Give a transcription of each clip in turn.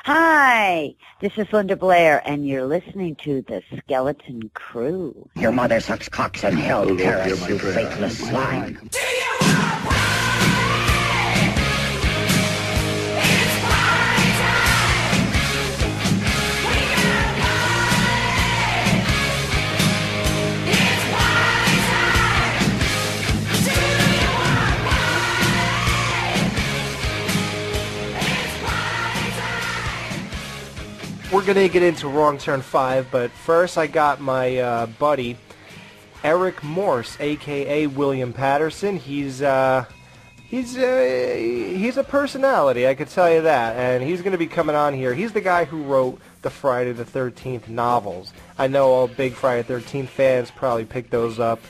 Hi, this is Linda Blair, and you're listening to The Skeleton Crew. Your mother sucks cocks in hell, Paris, you faithless swine. We're going to get into Wrong Turn 5, but first I got my buddy, Eric Morse, a.k.a. William Patterson. He's a personality, I could tell you that, and he's going to be coming on here. He's the guy who wrote the Friday the 13th novels. I know all big Friday the 13th fans probably picked those up,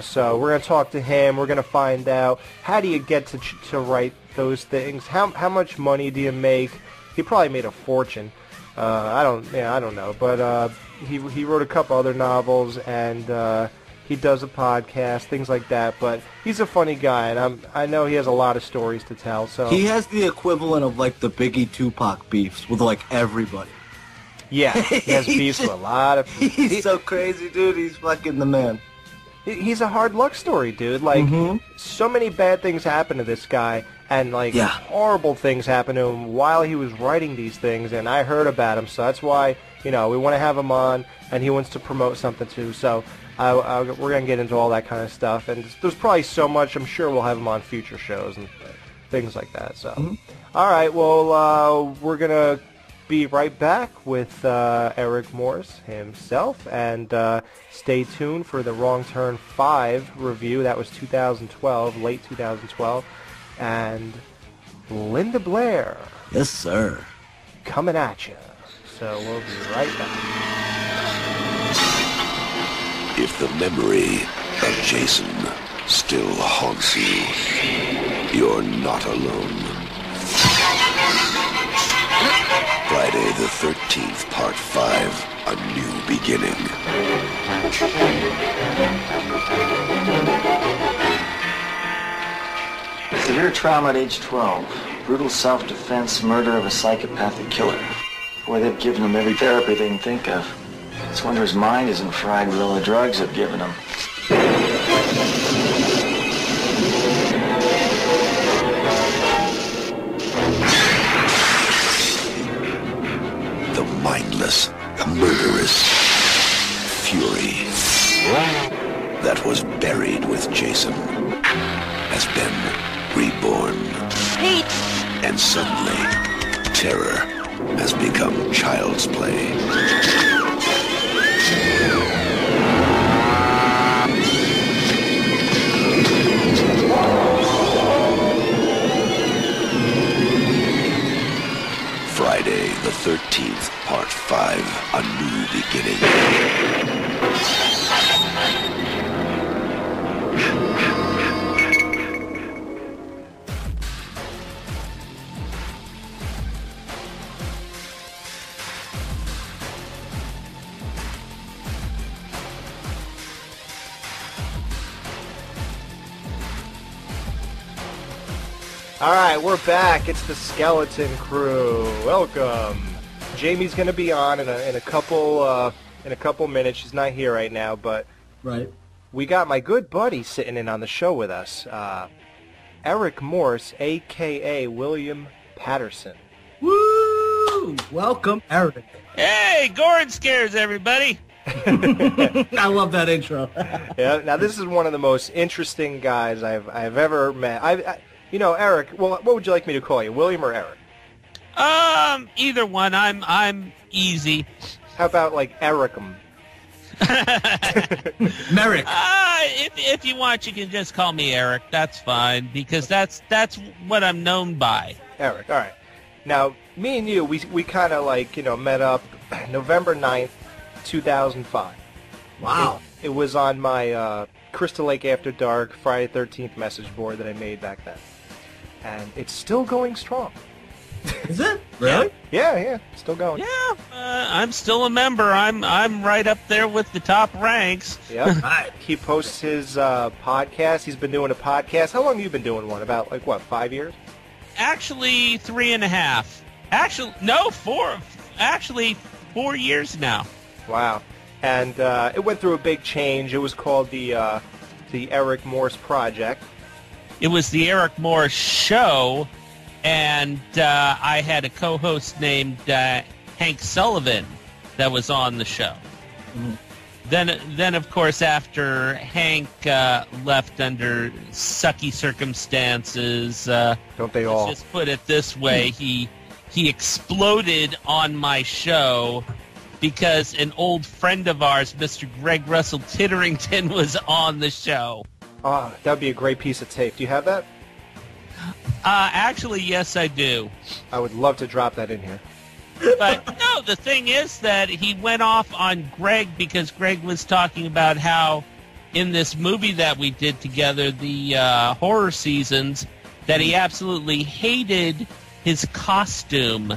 so we're going to talk to him. We're going to find out, how do you get to write those things? How much money do you make? He probably made a fortune. I don't know, but he wrote a couple other novels, and he does a podcast, things like that. But he's a funny guy, and I know he has a lot of stories to tell. So he has the equivalent of like the Biggie Tupac beefs with like everybody. Yeah, he has beefs with a lot of people. He's so crazy, dude. He's fucking the man. He's a hard luck story, dude. Like, so many bad things happen to this guy, and, like, horrible things happen to him while he was writing these things, and I heard about him, so that's why, we want to have him on, and he wants to promote something, too, so we're going to get into all that kind of stuff, and there's probably so much, I'm sure we'll have him on future shows and things like that, so. All right, well, we're going to be right back with Eric Morse himself, and stay tuned for the Wrong Turn 5 review. That was 2012, late 2012, and Linda Blair. Yes, sir. Coming at you. So we'll be right back. If the memory of Jason still haunts you, you're not alone. Friday the 13th, Part 5, A New Beginning. Severe trauma at age 12. Brutal self-defense, murder of a psychopathic killer. Boy, they've given him every therapy they can think of. It's a wonder his mind isn't fried with all the drugs they've given him. The mindless, murderous fury that was buried with Jason has been reborn. Pete! And suddenly, terror has become child's play. Friday the 13th, Part 5, A New Beginning. All right, we're back. It's the Skeleton Crew. Welcome. Jamie's going to be on in a couple minutes. She's not here right now, but we got my good buddy sitting in on the show with us, Eric Morse, a.k.a. William Patterson. Woo! Welcome, Eric. Hey, Gorin scares everybody. I love that intro. Yeah. Now this is one of the most interesting guys I've ever met. Eric. Well, what would you like me to call you, William or Eric? Either one. I'm easy. How about like Ericum? Merrick. If you want, you can just call me Eric. That's fine, because that's what I'm known by. Eric. All right. Now, me and you, we kind of met up November 9th, 2005. Wow. It was on my Crystal Lake After Dark Friday 13th message board that I made back then. And it's still going strong. Is it? Really? Yeah, still going. Yeah, I'm still a member. I'm right up there with the top ranks. Yeah. He posts his podcast. He's been doing a podcast. How long have you been doing one? About 5 years? Actually, 3.5. Actually, no, 4 years now. Wow. And it went through a big change. It was called the Eric Morse Project. It was the Eric Morse Show, and I had a co-host named Hank Sullivan that was on the show. Mm-hmm. Then, of course, after Hank left under sucky circumstances, don't they all? Let's just put it this way, he exploded on my show because an old friend of ours, Mr. Greg Russell Titterington, was on the show. Oh, that would be a great piece of tape. Do you have that? Actually, yes, I do. I would love to drop that in here. But, no, the thing is that he went off on Greg because Greg was talking about how in this movie that we did together, the Horror Seasons, that he absolutely hated his costume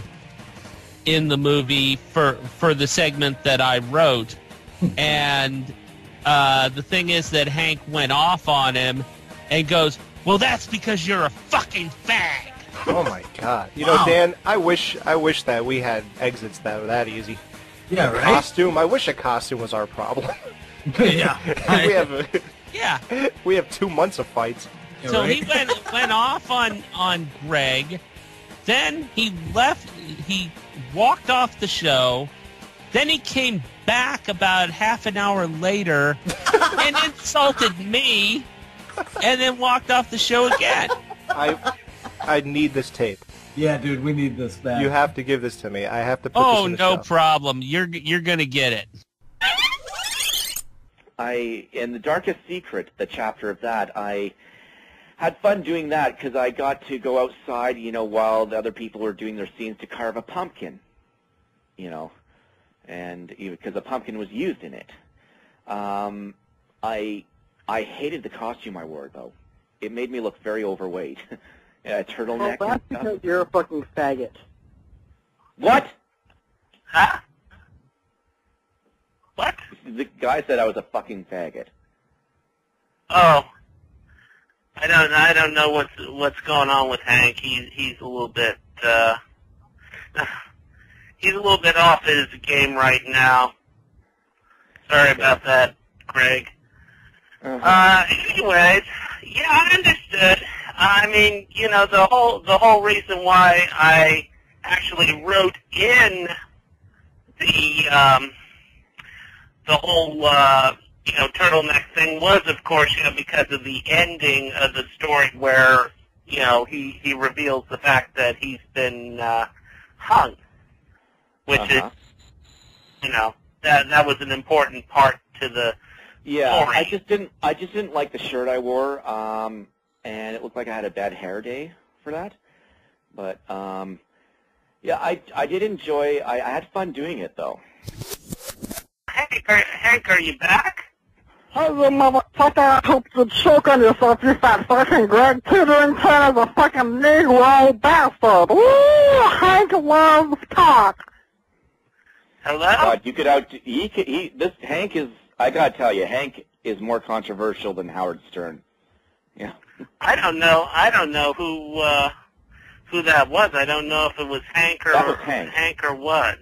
in the movie for the segment that I wrote. And the thing is that Hank went off on him and goes, well, that's because you're a fucking fag. Oh my God! You know, Dan, I wish that we had exits that were that easy. Yeah, right. Costume. I wish a costume was our problem. Yeah. we have 2 months of fights. Yeah, So right? he went off on Greg. Then he left. He walked off the show. Then he came back about half an hour later and insulted me, and then walked off the show again. I need this tape. Yeah, dude, we need this back. You have to give this to me. I have to put this in the no show. problem. You're gonna get it. In The Darkest Secret, the chapter of that, I had fun doing that because I got to go outside, while the other people were doing their scenes to carve a pumpkin, and because a pumpkin was used in it. I hated the costume I wore, though. It made me look very overweight. A turtleneck. Oh, that's because you're a fucking faggot. What? Huh? What? The guy said I was a fucking faggot. Oh, I don't know what's going on with Hank. He's a little bit off his game right now. Sorry about that, Greg. Anyways, yeah, I understood. I mean, the whole reason why I actually wrote in the whole turtleneck thing was, of course, because of the ending of the story where he reveals the fact that he's been hung, which is that was an important part to the story. I just didn't like the shirt I wore, and it looked like I had a bad hair day for that. But yeah, I did enjoy. I had fun doing it though. Hank, are you back? Hey, you motherfucker, I hope you choke on yourself, you fat fucking Greg Titterington is a fucking Negro bastard. Ooh, Hank loves cock. Hello? God, you could this Hank is, I gotta tell you, Hank is more controversial than Howard Stern. Yeah. I don't know who that was. I don't know if it was Hank or That was Hank. Hank or what.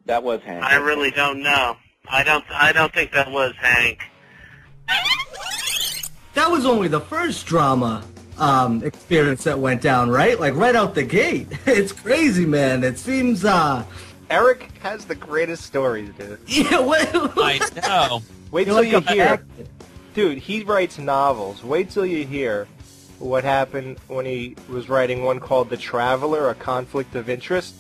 That was Hank. I really don't know. I don't think that was Hank. That was only the first drama experience that went down, right? Like, right out the gate. It's crazy, man. It seems, Eric has the greatest stories, dude. Yeah, I know. Wait till you hear. Dude, he writes novels. Wait till you hear what happened when he was writing one called The Traveler, A Conflict of Interest,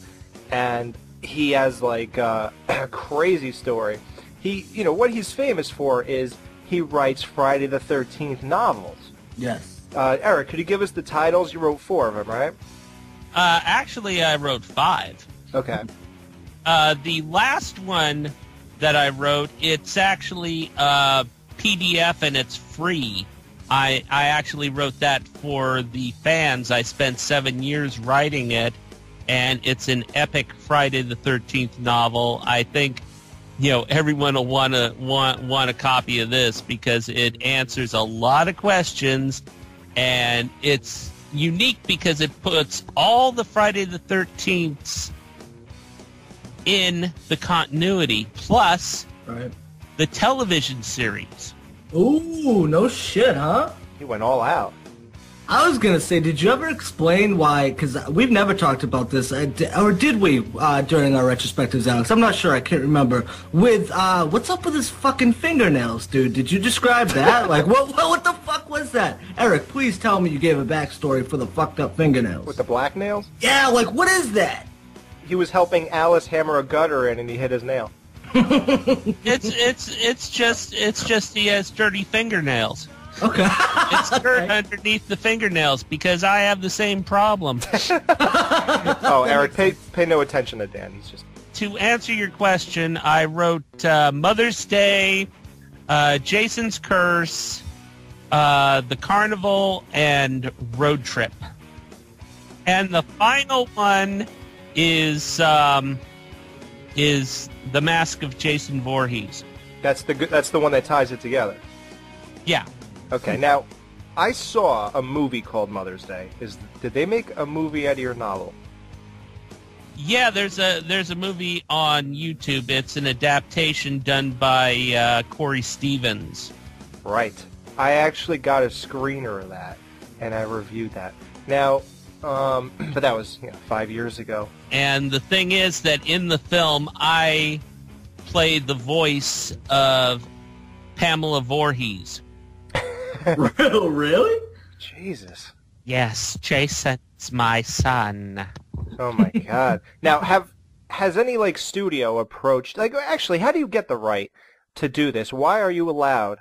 and he has, like, a crazy story. What he's famous for is he writes Friday the 13th novels. Yes. Eric, could you give us the titles? You wrote 4 of them, right? Actually, I wrote 5. Okay. The last one that I wrote, it's actually PDF and it's free. I actually wrote that for the fans. I spent 7 years writing it, and it's an epic Friday the 13th novel. I think everyone will want a copy of this because it answers a lot of questions, and it's unique because it puts all the Friday the 13th in the continuity, plus the television series. Ooh, no shit, huh? He went all out. I was gonna say, did you ever explain why? Because we've never talked about this, or did we during our retrospectives, Alex? I'm not sure. I can't remember. With what's up with his fucking fingernails, dude? Did you describe that? Like, what the fuck was that? Eric, please tell me you gave a backstory for the fucked up fingernails. With the black nails? Yeah, like what is that? He was helping Alice hammer a gutter in, and he hit his nail. It's just he has dirty fingernails. Okay. It's dirt underneath the fingernails because I have the same problem. Oh, Eric, pay no attention to Dan. He's just... To answer your question, I wrote Mother's Day, Jason's Curse, The Carnival, and Road Trip. And the final one is The Mask of Jason Voorhees. That's the one that ties it together. Yeah. Okay, now, I saw a movie called Mother's Day. Did they make a movie out of your novel? Yeah, there's a movie on YouTube. It's an adaptation done by Corey Stevens. Right. I actually got a screener of that, and I reviewed that. Now, but that was 5 years ago. And the thing is that in the film, I played the voice of Pamela Voorhees. Really? Jesus. Yes, Jason's my son. Oh my God. Now, has any studio approached? Actually, how do you get the right to do this? Why are you allowed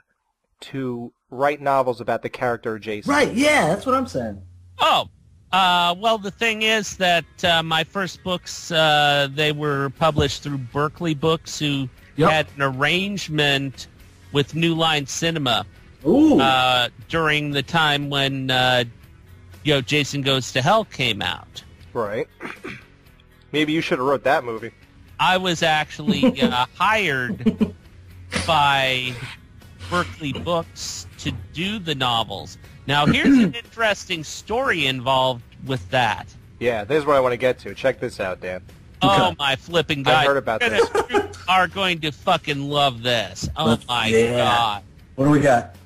to write novels about the character Jason? Right. Yeah, that's what I'm saying. Oh, well, the thing is that my first books they were published through Berkeley Books, who had an arrangement with New Line Cinema. Ooh. During the time when, Jason Goes to Hell came out. Right. Maybe you should have wrote that movie. I was actually hired by Berkeley Books to do the novels. Now, here's an interesting story involved with that. Yeah, this is what I want to get to. Check this out, Dan. Oh, my flipping God. I heard about this. You are going to fucking love this. Oh, my God. What do we got?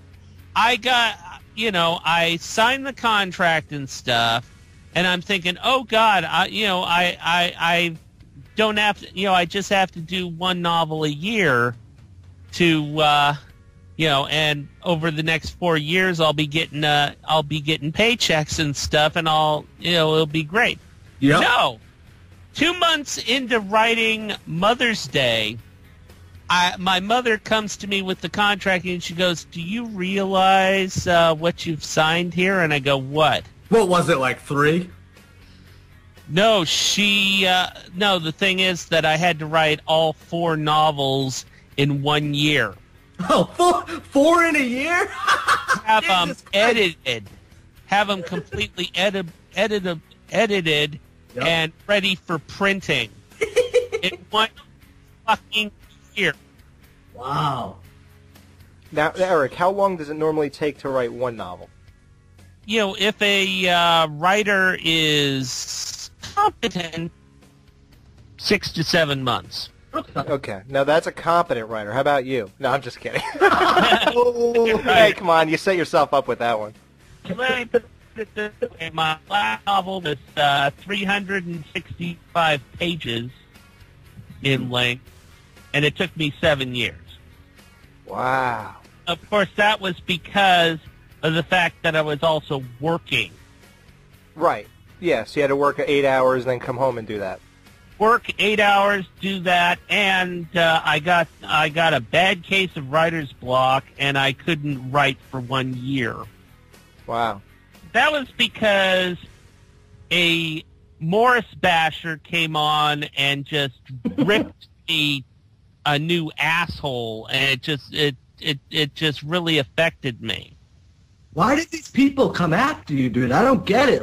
I signed the contract and stuff, and I'm thinking, oh God, I don't have to, I just have to do one novel a year to, and over the next 4 years, I'll be getting paychecks and stuff, and it'll be great. Yep. No, 2 months into writing Mother's Day, my mother comes to me with the contract, and she goes, do you realize what you've signed here? And I go, what? What was it, like 3? No, no, the thing is that I had to write all 4 novels in 1 year. Oh, four in a year? Have them edited. Have them completely edited and ready for printing. In 1 fucking year. Wow. Now, Eric, how long does it normally take to write one novel? If a writer is competent, 6 to 7 months. Okay. Now, that's a competent writer. How about you? No, I'm just kidding. Hey, come on. You set yourself up with that one. Let me put it this way. My last novel was 365 pages in length, and it took me 7 years. Wow. Of course, that was because of the fact that I was also working. Right. Yes, you had to work 8 hours, then come home and do that. Work 8 hours, do that, and I got a bad case of writer's block, and I couldn't write for 1 year. Wow. That was because a Morris basher came on and just ripped me a new asshole, and it just really affected me. Why did these people come after you, dude? I don't get it.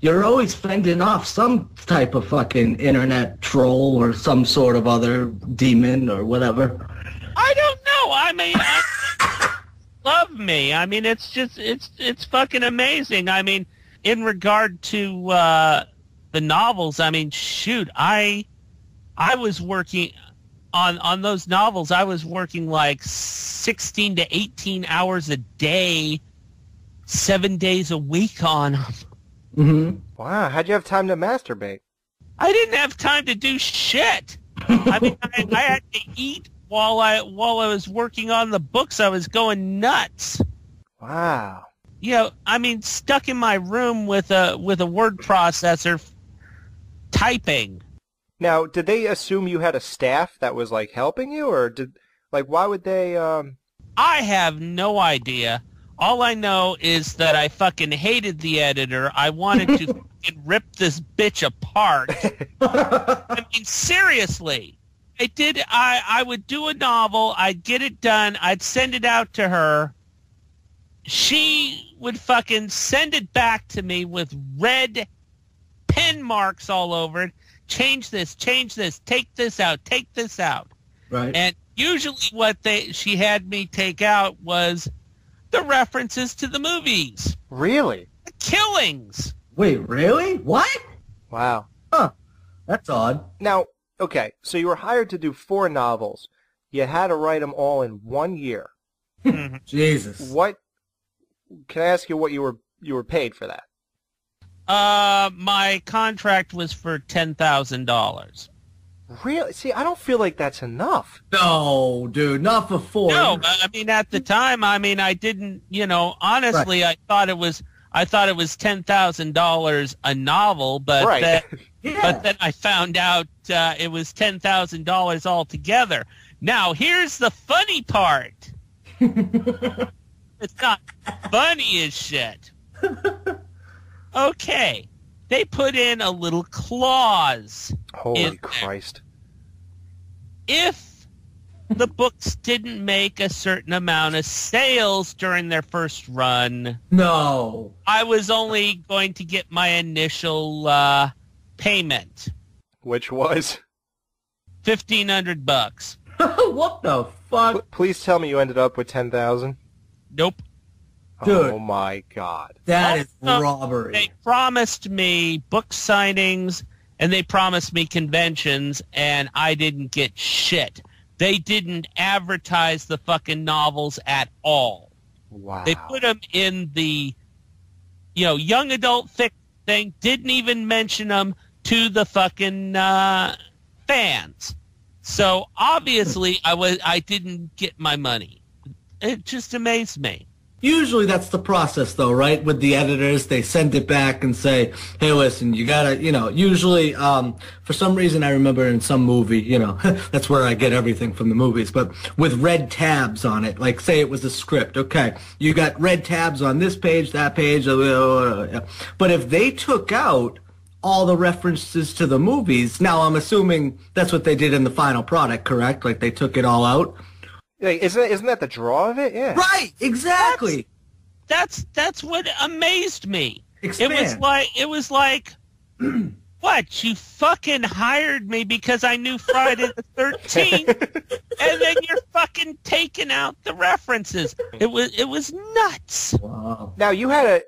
You're always fending off some type of fucking internet troll or some sort of other demon or whatever. I don't know. I mean, love me. I mean, it's just it's fucking amazing. I mean, in regard to the novels, I mean, shoot, I was working on those novels. I was working like 16 to 18 hours a day, 7 days a week on them. Mm-hmm. Wow, how'd you have time to masturbate? I didn't have time to do shit. I mean, I had to eat while I was working on the books. I was going nuts. Wow. You know, I mean, stuck in my room with a word processor, typing. Now, did they assume you had a staff that was like helping you, or why would they? I have no idea. All I know is that I fucking hated the editor. I wanted to fucking rip this bitch apart. I mean, seriously. I would do a novel, I'd get it done, I'd send it out to her. She would fucking send it back to me with red pen marks all over it. Change this, take this out. Right. And usually what she had me take out was the references to the movies. Really? The killings. Wait, really? What? Wow. Huh. That's odd. Now, okay, so you were hired to do 4 novels. You had to write them all in 1 year. Jesus. What? Can I ask you what you were paid for that? My contract was for $10,000. Really? See, I don't feel like that's enough. No, dude, not for 4. No, I mean at the time, I mean I didn't, you know, honestly, right. I thought it was $10,000 a novel, but right. But then I found out it was $10,000 altogether. Now here's the funny part. It's not funny as shit. Okay, they put in a little clause. Holy Christ. If the books didn't make a certain amount of sales during their first run, no, I was only going to get my initial payment. Which was? $1,500. What the fuck? Please tell me you ended up with 10,000. Nope. Dude, oh my God. That is robbery. They promised me book signings and they promised me conventions, and I didn't get shit. They didn't advertise the fucking novels at all. Wow. They put them in the, you know, young adult fic thing, didn't even mention them to the fucking fans. So obviously I didn't get my money. It just amazed me. Usually that's the process, though, right? With the editors, they send it back and say, hey, listen, you gotta, you know, usually, for some reason I remember in some movie, you know, that's where I get everything from the movies, but with red tabs on it, like say it was a script, okay, you got red tabs on this page, that page, but if they took out all the references to the movies, now I'm assuming that's what they did in the final product, correct? Like they took it all out? Isn't that the draw of it? Yeah. Right, exactly. That's what amazed me. Expand. It was like what? You fucking hired me because I knew Friday the 13th, and then you're fucking taking out the references. It was nuts. Wow. Now you had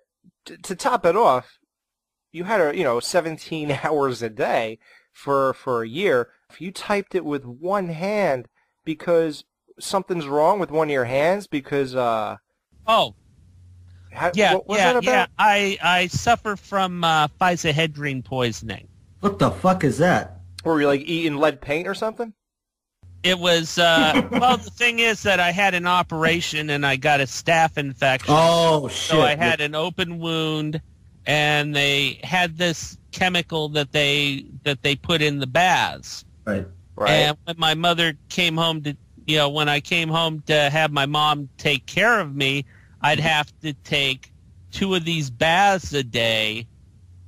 to top it off, you had 17 hours a day for a year. If you typed it with one hand because something's wrong with one of your hands because what was that about? Yeah. I suffer from physahedrine poisoning. What the fuck is that? Were you like eating lead paint or something? It was well, the thing is that I had an operation and I got a staph infection. Oh shit. So I had an open wound, and they had this chemical that they put in the baths. Right. And when my mother came home when I came home to have my mom take care of me, I'd have to take 2 of these baths a day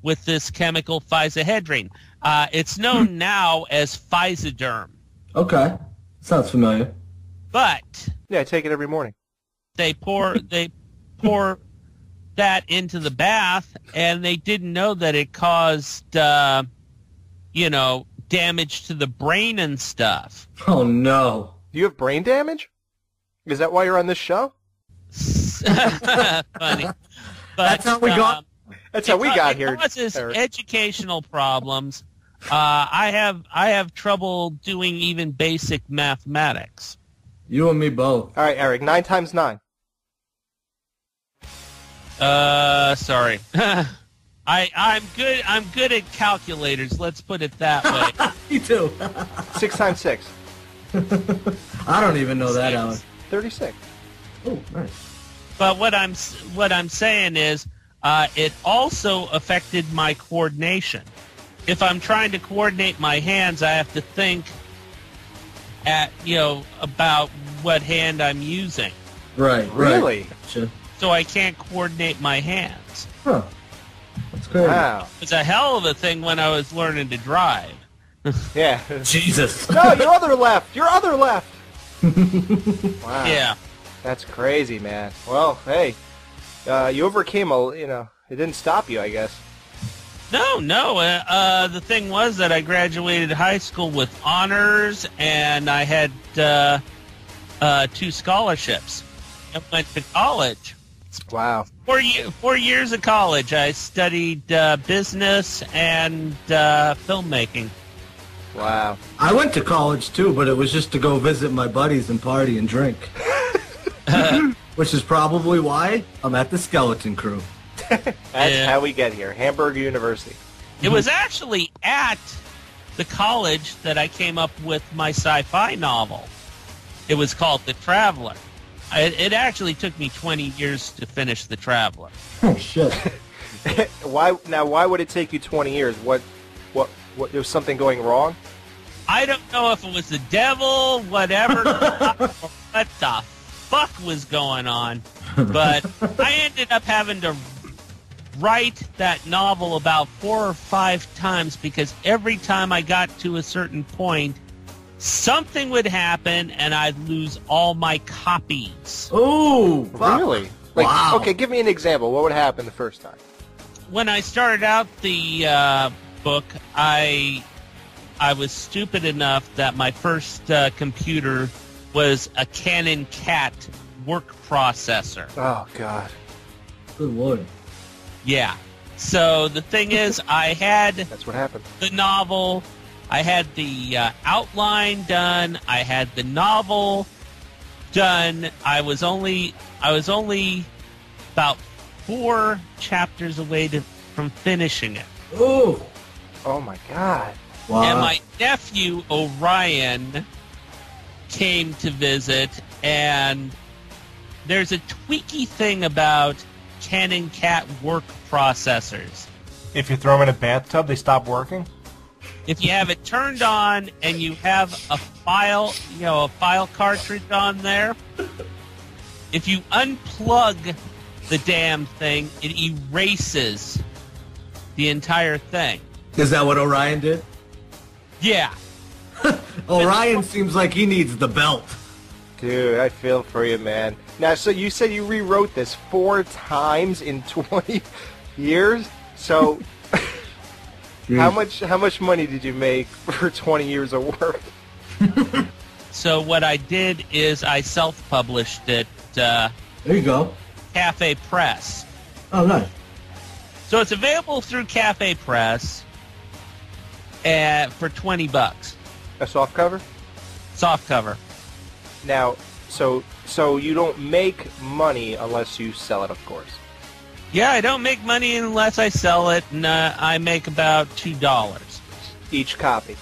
with this chemical physahedrine. It's known now as Physoderm. Okay. Sounds familiar. But yeah, I take it every morning. They pour that into the bath, and they didn't know that it caused damage to the brain and stuff. Oh no. Do you have brain damage? Is that why you're on this show? is funny. But, that's how we got. That's how we got here. It causes educational problems. I have trouble doing even basic mathematics. You and me both. All right, Eric. 9 times 9. Sorry. I'm good at calculators. Let's put it that way. Me too. 6 times 6. I don't even know that, Alan. 36. Oh, nice. But what I'm saying is, it also affected my coordination. If I'm trying to coordinate my hands, I have to think about what hand I'm using. Right. Really? Gotcha. So I can't coordinate my hands. Huh. That's crazy. Wow. It's a hell of a thing when I was learning to drive. Yeah. Jesus. No, your other left. Your other left. Wow. Yeah. That's crazy, man. Well, hey, you overcame it didn't stop you, I guess. No. The thing was that I graduated high school with honors, and I had 2 scholarships. I went to college. Wow. 4 years of college. I studied business and filmmaking. Wow. I went to college too, but it was just to go visit my buddies and party and drink. Which is probably why I'm at the Skeleton Crew. That's how we get here. Hamburg University. It was actually at the college that I came up with my sci-fi novel. It was called The Traveler. It actually took me 20 years to finish The Traveler. Oh, shit. Why would it take you 20 years? What there was something going wrong? I don't know if it was the devil, whatever, or what the fuck was going on, but I ended up having to write that novel about 4 or 5 times because every time I got to a certain point, something would happen and I'd lose all my copies. Oh, really? Wow. Okay, give me an example. What would happen the first time? When I started out the book, I was stupid enough that my first computer was a Canon Cat work processor. Oh, God. Good Lord. Yeah. So the thing is, I had That's what happened. the novel, I had the outline done, I had the novel done. I was only about 4 chapters away from finishing it. Oh. Oh, my God. Wow. And my nephew, Orion, came to visit, and there's a tweaky thing about Canon Cat work processors. If you throw them in a bathtub, they stop working? If you have it turned on and you have a file cartridge on there, if you unplug the damn thing, it erases the entire thing. Is that what Orion did? Yeah. Orion seems like he needs the belt. Dude, I feel for you, man. Now, so you said you rewrote this 4 times in 20 years? So, how much money did you make for 20 years of work? So what I did is I self-published it. There you go. Cafe Press. Oh, nice. So it's available through Cafe Press for $20. A soft cover? Soft cover. Now, so you don't make money unless you sell it, of course. Yeah, I don't make money unless I sell it, and I make about $2 each copy.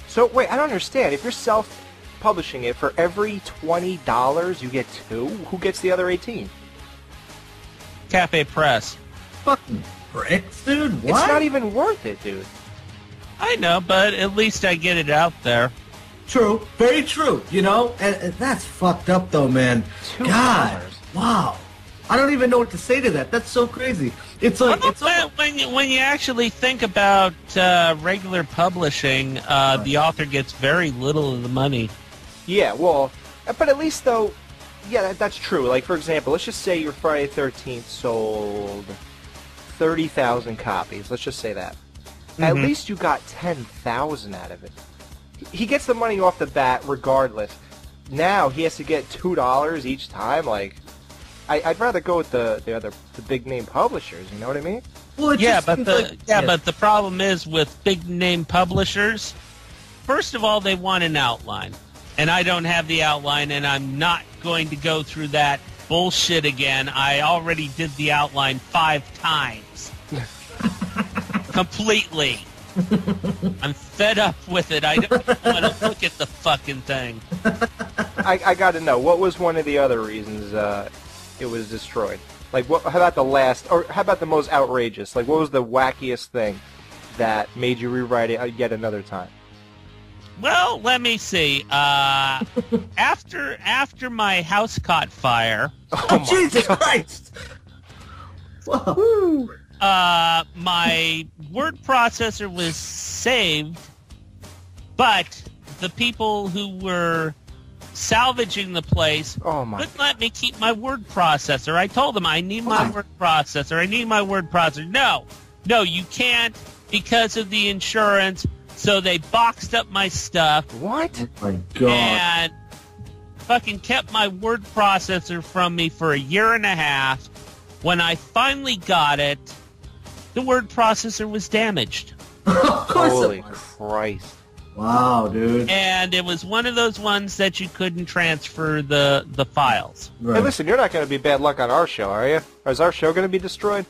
So wait, I don't understand. If you're self-publishing it, for every $20 you get 2. Who gets the other 18? Cafe Press. Fucking bricks, dude. What? It's not even worth it, dude. I know, but at least I get it out there. True. Very true. You know? And that's fucked up, though, man. $2. God. Wow. I don't even know what to say to that. That's so crazy. It's like... Well, when you actually think about regular publishing, the author gets very little of the money. Yeah, well, but at least, though, yeah, that's true. Like, for example, let's just say your Friday the 13th sold 30,000 copies. Let's just say that. Mm-hmm. At least you got 10,000 out of it. He gets the money off the bat regardless. Now he has to get $2 each time. Like, I'd rather go with the big name publishers. You know what I mean? Well, but the problem is with big name publishers. First of all, they want an outline, and I don't have the outline, and I'm not going to go through that bullshit again. I already did the outline 5 times. Completely. I'm fed up with it. I don't want to look at the fucking thing. I got to know, what was one of the other reasons it was destroyed? Like, how about the last, or how about the most outrageous? Like, what was the wackiest thing that made you rewrite it yet another time? Well, let me see. After my house caught fire... Oh, Jesus Christ! Whoa. My word processor was saved, but the people who were salvaging the place wouldn't let me keep my word processor. I told them, I need my word processor. I need my word processor. No, you can't because of the insurance. So they boxed up my stuff. What? Oh, my God. And fucking kept my word processor from me for 1.5 years. When I finally got it, the word processor was damaged. Holy Christ. Wow, dude. And it was one of those ones that you couldn't transfer the files. Right. Hey, listen, you're not going to be bad luck on our show, are you? Or is our show going to be destroyed?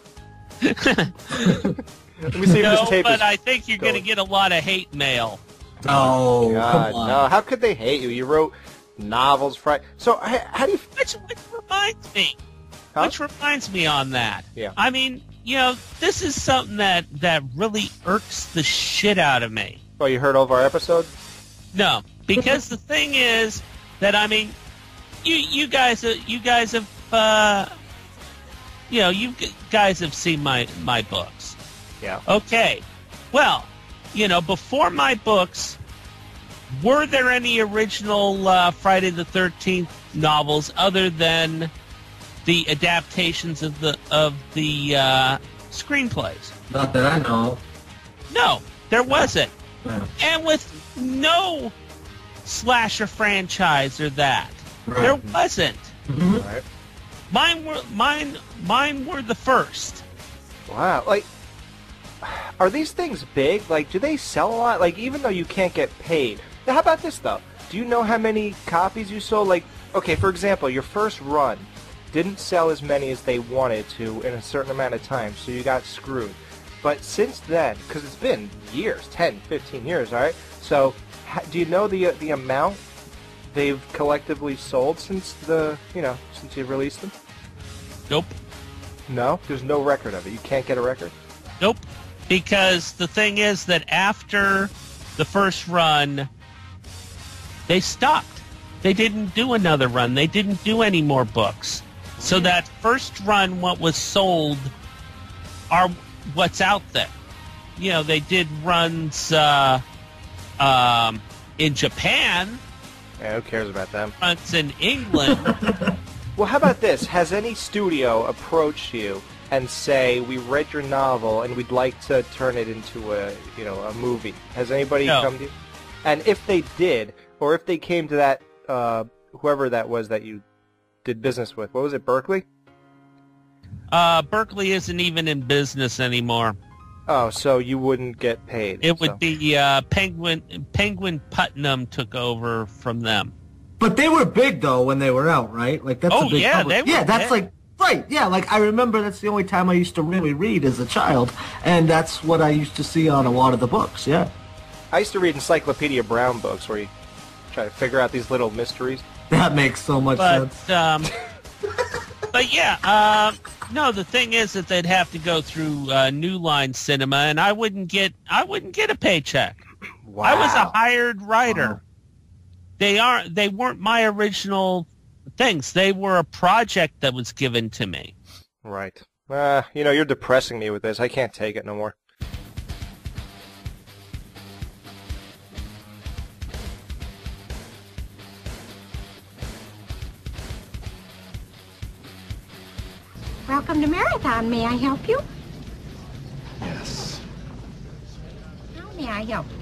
Let me see if this tape but I think you're going to get a lot of hate mail. Oh, God, come on. No. How could they hate you? You wrote novels, So how do you... Which reminds me. Huh? Which reminds me on that. Yeah. I mean, this is something that really irks the shit out of me. Oh, you heard all of our episodes? No, because the thing is that, I mean, you guys have you guys have seen my books. Yeah. Okay. Well, before my books, were there any original Friday the 13th novels other than the adaptations of the screenplays? Not that I know. No, there wasn't. Yeah. And with no slasher franchise or that, there wasn't. Mm-hmm. Right. Mine were the first. Wow. Like, are these things big? Like, do they sell a lot? Like, even though you can't get paid. Now, how about this, though? Do you know how many copies you sold? Like, okay, for example, your first run didn't sell as many as they wanted to in a certain amount of time, so you got screwed. But since then, because it's been years, 10, 15 years, all right? So, do you know the amount they've collectively sold since since you released them? Nope. No? There's no record of it. You can't get a record? Nope. Because the thing is that after the first run, they stopped. They didn't do another run. They didn't do any more books. So that first run, what was sold, are what's out there. They did runs in Japan. Yeah, who cares about them? Runs in England. Well, how about this? Has any studio approached you and say, we read your novel and we'd like to turn it into a movie? Has anybody come to you? And if they did, or if they came to that, whoever that was that you did business with, what was it, Berkeley? Berkeley isn't even in business anymore. Oh, so you wouldn't get paid. It would be Penguin Putnam took over from them. But they were big, though, when they were out, right? Like, that's a big public. They were that's big. like, right, yeah, like, I remember that's the only time I used to really read as a child, and that's what I used to see on a lot of the books, yeah. I used to read Encyclopedia Brown books where you try to figure out these little mysteries. That makes so much sense. But yeah, no, the thing is that they'd have to go through New Line Cinema, and I wouldn't get a paycheck. Wow. I was a hired writer. Wow. They weren't my original things. They were a project that was given to me. Right. You're depressing me with this. I can't take it no more. Welcome to Marathon. May I help you? Yes. How may I help you?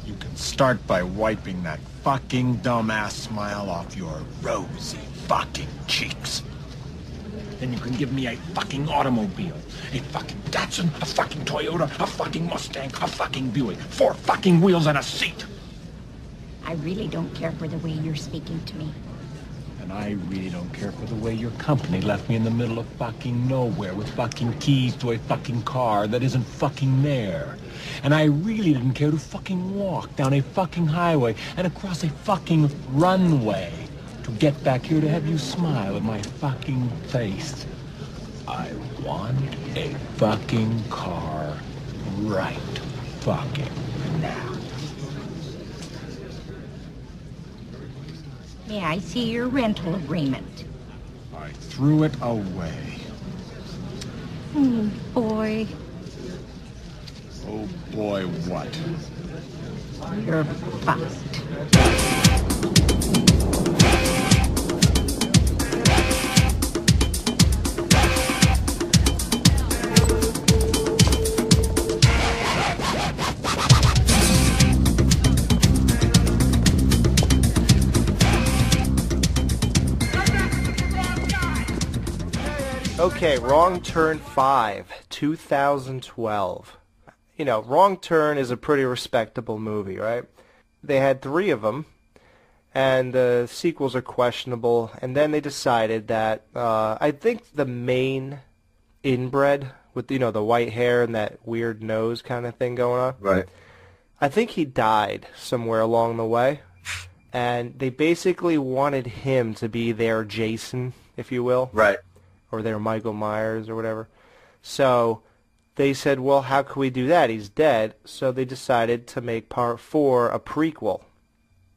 You can start by wiping that fucking dumbass smile off your rosy fucking cheeks. then you can give me a fucking automobile. A fucking Datsun, a fucking Toyota, a fucking Mustang, a fucking Buick. 4 fucking wheels and a seat. I really don't care for the way you're speaking to me. And I really don't care for the way your company left me in the middle of fucking nowhere with fucking keys to a fucking car that isn't fucking there. And I really didn't care to fucking walk down a fucking highway and across a fucking runway to get back here to have you smile at my fucking face. I want a fucking car right fucking now. May I see your rental agreement? I threw it away. Oh, boy. Oh boy, what? You're fucked. Okay, Wrong Turn 5, 2012. You know, Wrong Turn is a pretty respectable movie, right? They had 3 of them, and the sequels are questionable, and then they decided that, I think the main inbred, with, you know, the white hair and that weird nose kind of thing going on. Right. I think he died somewhere along the way, and they basically wanted him to be their Jason, if you will. Right. Or their Michael Myers or whatever. So they said, well, how can we do that? He's dead. So they decided to make Part 4 a prequel.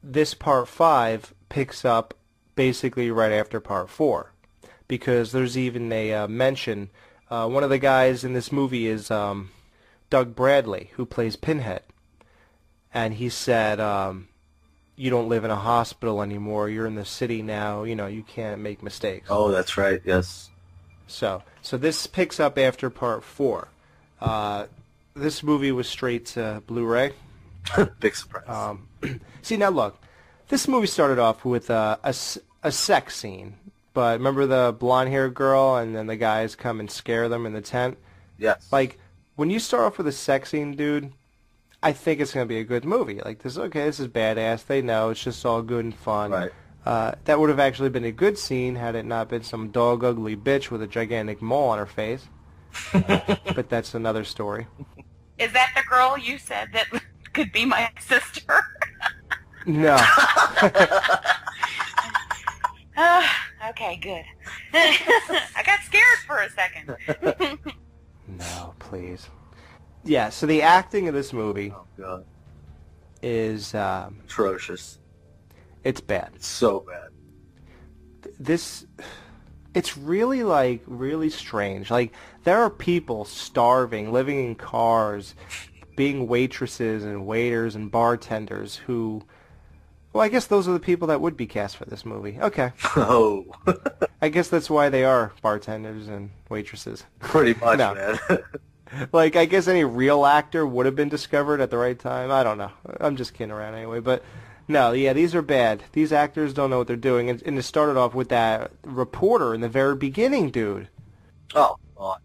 This Part 5 picks up basically right after Part 4. Because there's even a mention. One of the guys in this movie is Doug Bradley, who plays Pinhead. And he said, you don't live in a hospital anymore. You're in the city now. You know, you can't make mistakes. Oh, that's right. Yes. So this picks up after Part 4. This movie was straight to Blu-ray. Big surprise. See, now look, this movie started off with a sex scene. But remember the blonde-haired girl and then the guys come and scare them in the tent? Yes. Like, when you start off with a sex scene, dude, I think it's going to be a good movie. Like, this is badass. They know. It's just all good and fun. Right. That would have actually been a good scene had it not been some dog ugly bitch with a gigantic mole on her face. But that's another story. Is that the girl you said that could be my sister? No. Okay, good. I got scared for a second. No, please. Yeah, so the acting of this movie is atrocious. It's bad. It's so bad. It's really, like, really strange. Like, there are people starving, living in cars, being waitresses and waiters and bartenders who... Well, I guess those are the people that would be cast for this movie. Okay. Oh. I guess that's why they are bartenders and waitresses. Pretty much, man. Like, I guess any real actor would have been discovered at the right time. I don't know. I'm just kidding around anyway, but... No, yeah, these are bad. These actors don't know what they're doing. And it started off with that reporter in the very beginning, dude. Oh, God.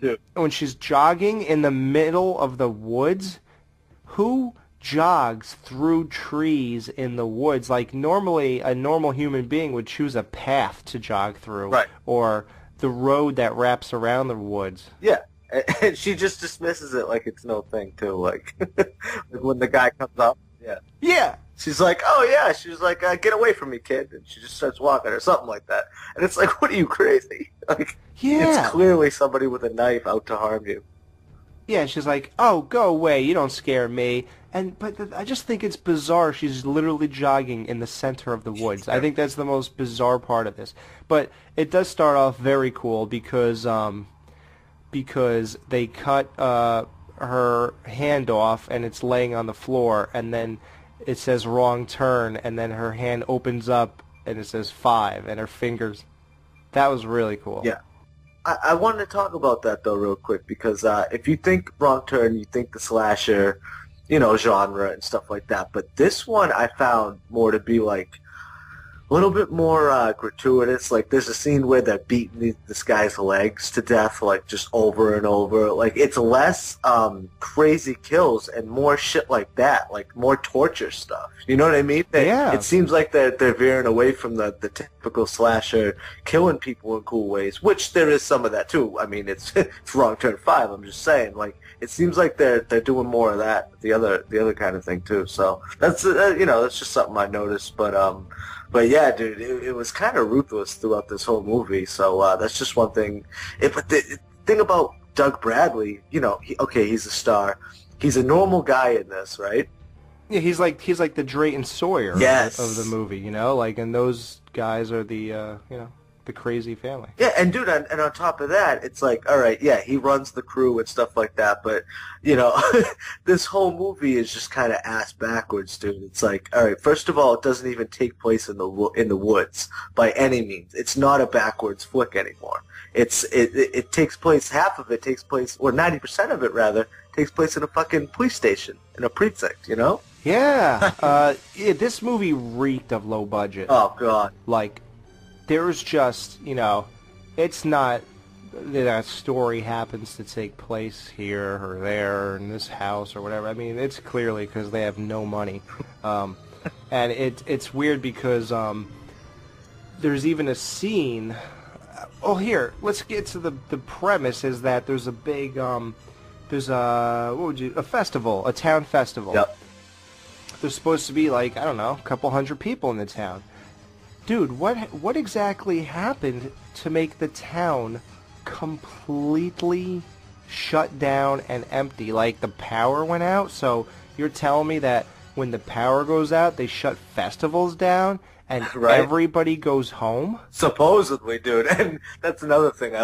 Dude. When she's jogging in the middle of the woods, who jogs through trees in the woods? Like, normally, a normal human being would choose a path to jog through. Right. Or the road that wraps around the woods. Yeah. And she just dismisses it like it's no thing, too. Like when the guy comes up. Yeah. Yeah. She's like, oh, yeah. She was like, get away from me, kid. And she just starts walking or something like that. And it's like, what are you, crazy? Like, yeah. It's clearly somebody with a knife out to harm you. Yeah, and she's like, oh, go away. You don't scare me. But I just think it's bizarre. She's literally jogging in the center of the woods. I think that's the most bizarre part of this. But it does start off very cool because they cut her hand off and it's laying on the floor, and then it says wrong turn, and then her hand opens up and it says 5, and her fingers. That was really cool. Yeah. I wanted to talk about that, though, real quick, because if you think Wrong Turn, you think the slasher, you know, genre and stuff like that. But this one I found more to be like little bit more gratuitous. Like, there's a scene where they're beating this guy's legs to death, like, just over and over. Like, it's less crazy kills and more shit like that, like, more torture stuff. You know what I mean? It seems like they're veering away from the typical slasher killing people in cool ways, which there is some of that, too. I mean, it's Wrong Turn 5, I'm just saying. Like, it seems like they're doing more of that, the other kind of thing, too. So, that's, that's just something I noticed, But yeah, dude, it was kind of ruthless throughout this whole movie. So that's just one thing. But the thing about Doug Bradley, he's a star. He's a normal guy in this, right? Yeah, he's like the Drayton Sawyer of the movie, and those guys are the the crazy family. Yeah, and dude, and on top of that, it's like, all right, yeah, he runs the crew and stuff like that, but, this whole movie is just kind of ass backwards, dude. It's like, all right, first of all, it doesn't even take place in the woods by any means. It's not a backwards flick anymore. It takes place, half of it takes place, or 90% of it, rather, takes place in a fucking police station, in a precinct, Yeah. This movie reeked of low budget. Oh, God. Like, there's just, it's not that story happens to take place here or there in this house or whatever. I mean, it's clearly because they have no money. And it's weird because there's even a scene. Oh, here, let's get to the premise is that there's a big, there's a festival, a town festival. Yep. There's supposed to be like, I don't know, a couple hundred people in the town. Dude, what exactly happened to make the town completely shut down and empty? Like, the power went out, so you're telling me that when the power goes out, they shut festivals down and everybody goes home? Supposedly, dude, and that's another thing.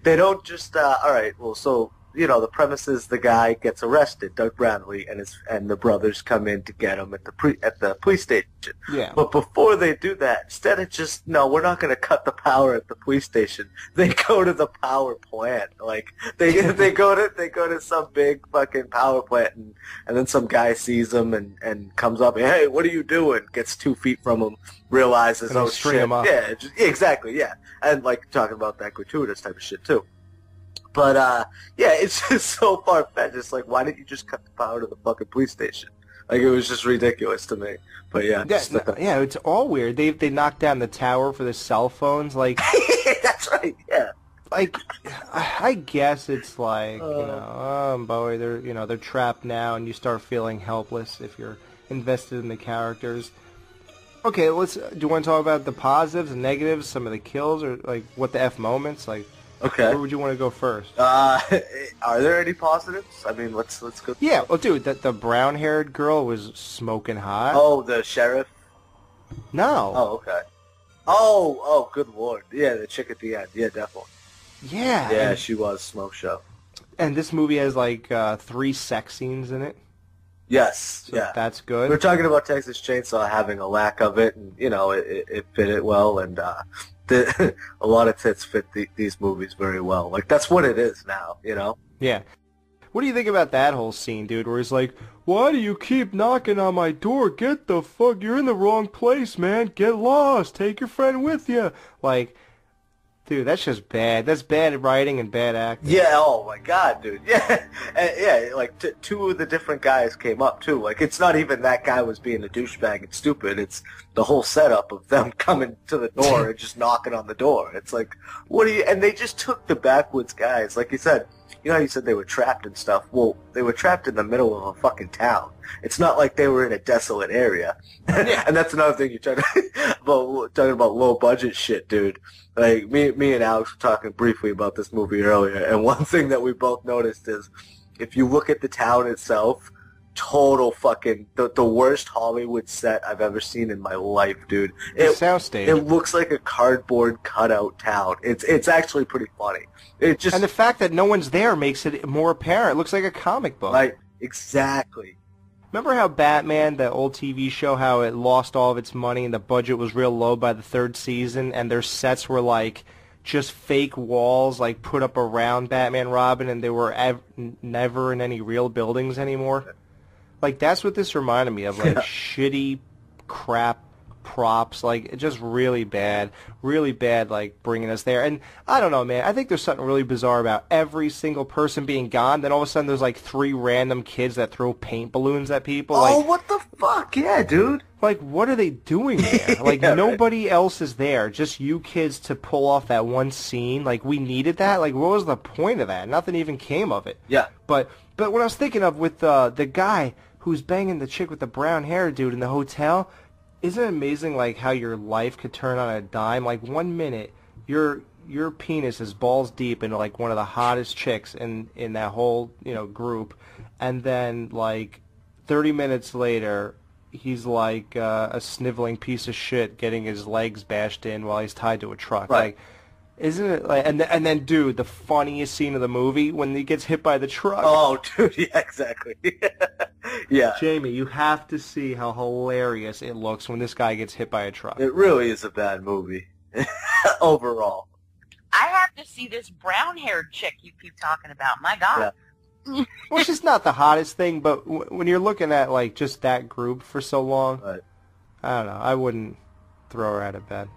They don't just, all right, well, so... the premise is the guy gets arrested, Doug Bradley, and the brothers come in to get him at the police station. Yeah. But before they do that, instead of just, no, we're not going to cut the power at the police station, they go to the power plant. Like, they go to some big fucking power plant, and then some guy sees them and comes up, and, hey, what are you doing? Gets 2 feet from him, realizes, and oh, string shit. Him up. Yeah, exactly, yeah. And, like, talking about that gratuitous type of shit, too. But, yeah, it's just so far-fetched. It's like, why didn't you just cut the power to the fucking police station? Like, it was just ridiculous to me. But, yeah. Yeah, it's all weird. They knocked down the tower for the cell phones. Like, that's right, yeah. Like, I guess it's like, oh, boy, they're trapped now, and you start feeling helpless if you're invested in the characters. Okay, do you want to talk about the positives and negatives, some of the kills, or, like, what the F moments? Like, okay. Where would you want to go first? Are there any positives? I mean, let's go. Yeah, well, dude, the brown-haired girl was smoking hot. Oh, the sheriff? No. Oh, okay. Oh, good lord. Yeah, the chick at the end. Yeah, definitely. Yeah. Yeah, she was smoke show. And this movie has, like, 3 sex scenes in it. Yes, so yeah. That's good. We're talking about Texas Chainsaw having a lack of it, and, it fit it well, and, a lot of tits fit these movies very well. Like, that's what it is now, Yeah. What do you think about that whole scene, dude, where he's like, why do you keep knocking on my door? Get the fuck, you're in the wrong place, man. Get lost. Take your friend with you. Like, dude, that's just bad. That's bad writing and bad acting. Yeah, oh my god, dude. Yeah, yeah, like, 2 of the different guys came up, too. Like, it's not even that guy was being a douchebag and stupid. It's the whole setup of them coming to the door and just knocking on the door. It's like, and they just took the backwoods guys. Like you said, how you said they were trapped and stuff? Well, they were trapped in the middle of a fucking town. It's not like they were in a desolate area. Yeah. And that's another thing talking about low budget shit, dude. Like, me and Alex were talking briefly about this movie earlier, and one thing that we both noticed is, if you look at the town itself, total fucking, the worst Hollywood set I've ever seen in my life, dude. Soundstage. It looks like a cardboard cutout town. It's actually pretty funny. And the fact that no one's there makes it more apparent. It looks like a comic book. Like, exactly. Remember how Batman, the old TV show, how it lost all of its money and the budget was real low by the 3rd season, and their sets were like just fake walls like put up around Batman Robin, and they were never in any real buildings anymore? Like, that's what this reminded me of, like shitty crap props, like just really bad, like bringing us there. And I don't know, man. I think there's something really bizarre about every single person being gone. Then all of a sudden, there's like 3 random kids that throw paint balloons at people. Oh, like, what the fuck? Yeah, dude. Like, what are they doing there? Like, nobody else is there. Just you kids to pull off that one scene. Like, we needed that. Like, what was the point of that? Nothing even came of it. Yeah. But what I was thinking of with the guy who's banging the chick with the brown hair, dude, in the hotel, isn't it amazing, like, how your life could turn on a dime? Like, 1 minute, your penis is balls deep into, like, one of the hottest chicks in that whole, group. And then, like, 30 minutes later, he's like a sniveling piece of shit getting his legs bashed in while he's tied to a truck. Right. Like, isn't it like? And then, dude, the funniest scene of the movie when he gets hit by the truck. Oh, dude, yeah, exactly. Yeah. Jamie, you have to see how hilarious it looks when this guy gets hit by a truck. It really is a bad movie overall. I have to see this brown-haired chick you keep talking about. My God. Yeah. Well, she's not the hottest thing, but when you're looking at like just that group for so long, right. I don't know. I wouldn't throw her out of bed.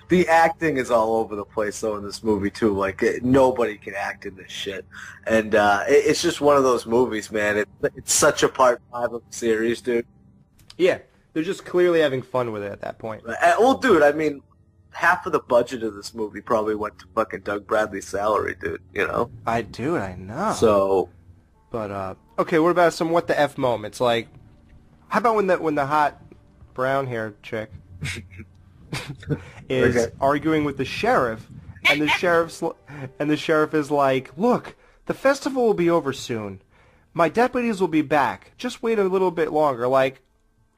The acting is all over the place, though, in this movie, too. Like, nobody can act in this shit. And it's just one of those movies, man. It's such a part 5 of the series, dude. Yeah, they're just clearly having fun with it at that point. Well, dude, I mean, half of the budget of this movie probably went to fucking Doug Bradley's salary, dude, I know. So. But, okay, what about some what the F moments? Like, how about when the hot brown-haired chick is arguing with the sheriff, and the sheriff is like, look, the festival will be over soon. My deputies will be back. Just wait a little bit longer. Like,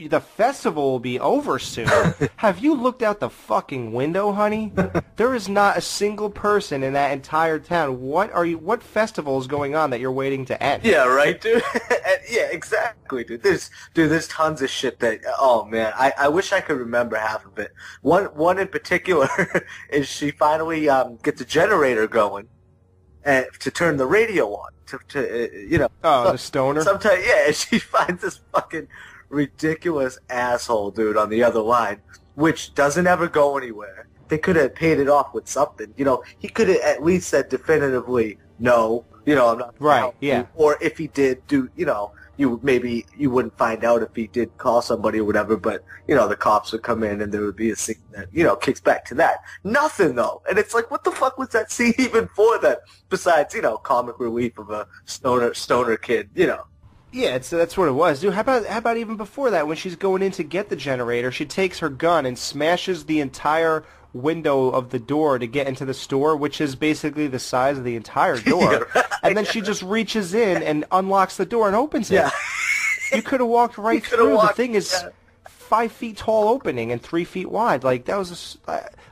the festival will be over soon. Have you looked out the fucking window, honey? There is not a single person in that entire town. What festival is going on that you're waiting to end? Yeah, right, dude. Yeah, exactly, dude. There's tons of shit that. Oh man, I wish I could remember half of it. One in particular is she finally gets a generator going, and to turn the radio on. Oh, the stoner. Sometimes, yeah, and she finds this fucking ridiculous asshole dude on the other line, which doesn't ever go anywhere. They could have paid it off with something. He could have at least said definitively, no, I'm not. Right, yeah. Or if he did do, you wouldn't find out if he did call somebody or whatever, but, the cops would come in and there would be a scene that, kicks back to that. Nothing, though. And it's like, what the fuck was that scene even for then? Besides, comic relief of a stoner kid, Yeah, that's what it was, dude. How about even before that, when she's going in to get the generator, she takes her gun and smashes the entire window of the door to get into the store, which is basically the size of the entire door. Yeah, right. And then she just reaches in and unlocks the door and opens it. Yeah. You could have walked right through. The thing is 5 feet tall opening and 3 feet wide. Like, that was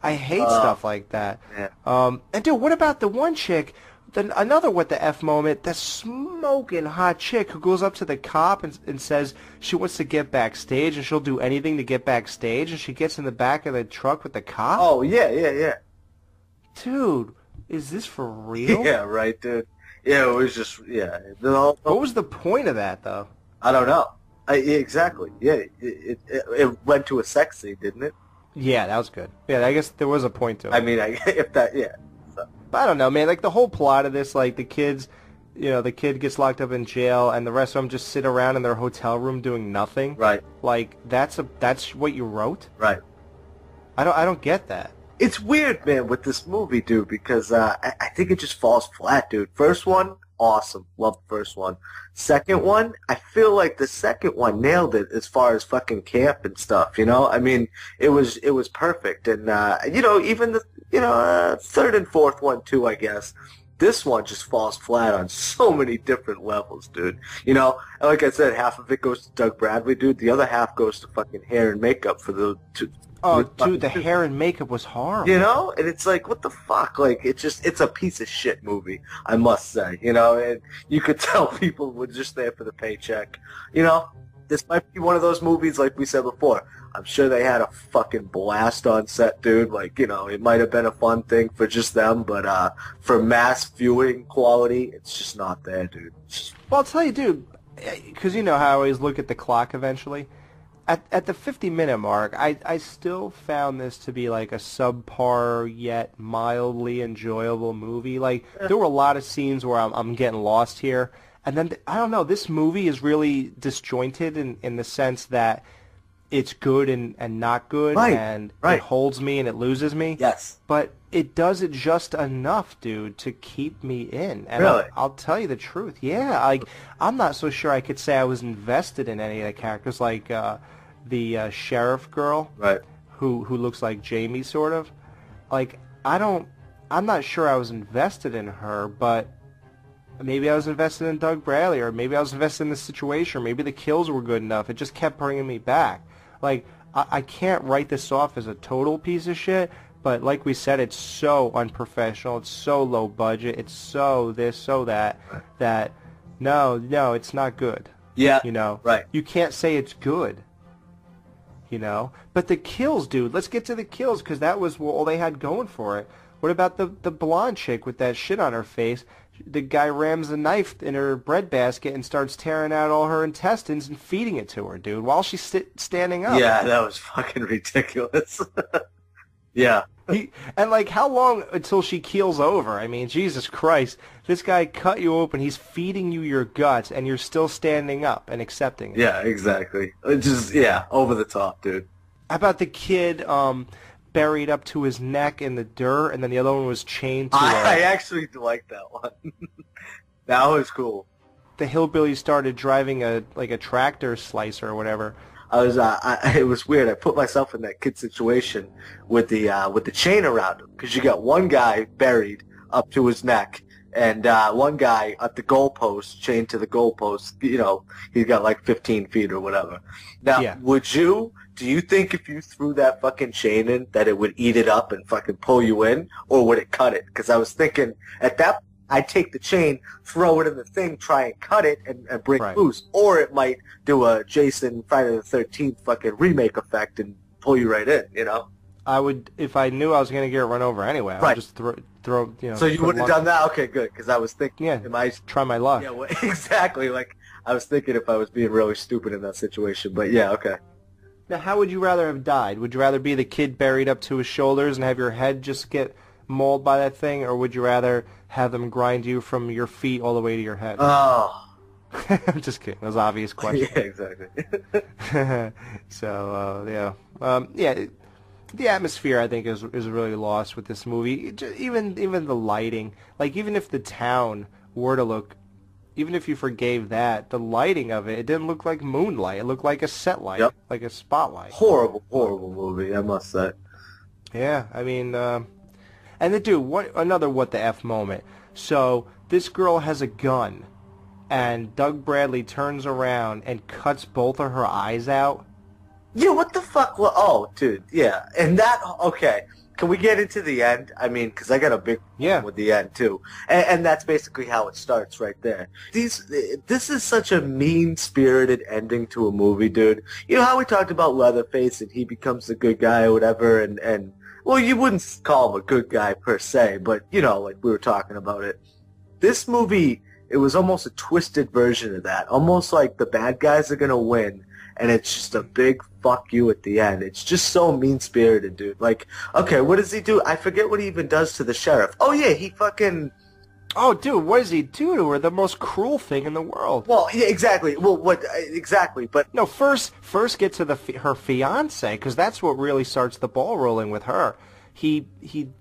I hate stuff like that. Yeah. And dude, what about the one chick? Another what the F moment, that smoking hot chick who goes up to the cop and says she wants to get backstage and she'll do anything to get backstage, and she gets in the back of the truck with the cop? Oh, yeah. Dude, is this for real? Yeah, right, dude. Yeah, it was just, yeah. What was the point of that, though? I don't know. Exactly. Yeah, it went to a sex scene, didn't it? Yeah, that was good. Yeah, I guess there was a point to it. I mean, if that, yeah. But I don't know, man. Like, the whole plot of this, like, the kids, the kid gets locked up in jail, and the rest of them just sit around in their hotel room doing nothing. Right. Like, that's what you wrote? Right. I don't get that. It's weird, man, with this movie, dude, because I think it just falls flat, dude. First one, awesome. Love the first one. Second one, I feel like the second one nailed it as far as fucking camp and stuff, I mean, it was perfect. And, even the, third and fourth one, too, I guess. This one just falls flat on so many different levels, dude. And like I said, half of it goes to Doug Bradley, dude. The other half goes to fucking hair and makeup for the two. Oh, dude, the hair and makeup was horrible. And it's like, what the fuck? Like, it's a piece of shit movie, I must say. And you could tell people were just there for the paycheck. This might be one of those movies, like we said before. I'm sure they had a fucking blast on set, dude. Like, it might have been a fun thing for just them, but for mass viewing quality, it's just not there, dude. Well, I'll tell you, dude, because you know how I always look at the clock eventually. at the 50-minute mark, I still found this to be like a subpar yet mildly enjoyable movie. Like there were a lot of scenes where I'm getting lost here, and then I don't know. This movie is really disjointed in the sense that it's good and not good, and it holds me and it loses me. Yes, but it does it just enough, dude, to keep me in. And really? I'll tell you the truth. Yeah, like I'm not so sure I could say I was invested in any of the characters, like the sheriff girl, who looks like Jamie, sort of. Like I'm not sure I was invested in her, but maybe I was invested in Doug Bradley, or maybe I was invested in the situation, or maybe the kills were good enough. It just kept bringing me back. Like I can't write this off as a total piece of shit, but like we said, it's so unprofessional, it's so low budget, it's so this, so that, that no, it's not good. Yeah, you know, right. You can't say it's good. You know, but the kills, dude. Let's get to the kills, because that was all they had going for it. What about the blonde chick with that shit on her face? The guy rams a knife in her breadbasket and starts tearing out all her intestines and feeding it to her, dude, while she's standing up. Yeah, that was fucking ridiculous. Yeah. And like, how long until she keels over? I mean, Jesus Christ, this guy cut you open. He's feeding you your guts, and you're still standing up and accepting it. Yeah, exactly. Just over the top, dude. How about the kid buried up to his neck in the dirt, and then the other one was chained to I actually like that one. That was cool. The hillbilly started driving a tractor slicer or whatever. It was weird. I put myself in that kid situation with the chain around him, because you got one guy buried up to his neck, and one guy at the goalpost, chained to the goalpost. You know, he's got like 15 feet or whatever. Now, do you think if you threw that fucking chain in that it would eat it up and fucking pull you in, or would it cut it? Because I was thinking at that I'd take the chain, throw it in the thing, try and cut it, and break loose. Or it might do a Jason Friday the 13th fucking remake effect and pull you right in, you know? I would, if I knew I was going to get run over anyway, I would just throw, you know. So you wouldn't have done that? Okay, good, because I was thinking, try my luck. Yeah, well, exactly. Like, I was thinking if I was being really stupid in that situation, but yeah, okay. Now, how would you rather have died? Would you rather be the kid buried up to his shoulders and have your head just get mauled by that thing, or would you rather have them grind you from your feet all the way to your head? Oh. I'm just kidding. That was an obvious question. Yeah, exactly. So, the atmosphere, I think, is really lost with this movie. Even the lighting. Like, even if the town were to look, even if you forgave that, the lighting of it didn't look like moonlight. It looked like a set light, like a spotlight. Horrible movie, I must say. Yeah, I mean, and the dude, another what the F moment. So, this girl has a gun, and Doug Bradley turns around and cuts both of her eyes out. Yeah, what the fuck? Well, oh, dude, yeah. And that, okay, can we get into the end? I mean, because I got a big problem with the end, too. And that's basically how it starts right there. This is such a mean-spirited ending to a movie, dude. You know how we talked about Leatherface and he becomes the good guy or whatever, and well, you wouldn't call him a good guy per se, but, you know, like we were talking about it. This movie, it was almost a twisted version of that. Almost like the bad guys are going to win, and it's just a big fuck you at the end. It's just so mean-spirited, dude. Like, okay, what does he do? I forget what he even does to the sheriff. Oh, yeah, he fucking... Oh, dude, what does he do to her? The most cruel thing in the world. Well, yeah, exactly. Well, what exactly? But no, first get to her fiance, because that's what really starts the ball rolling with her. He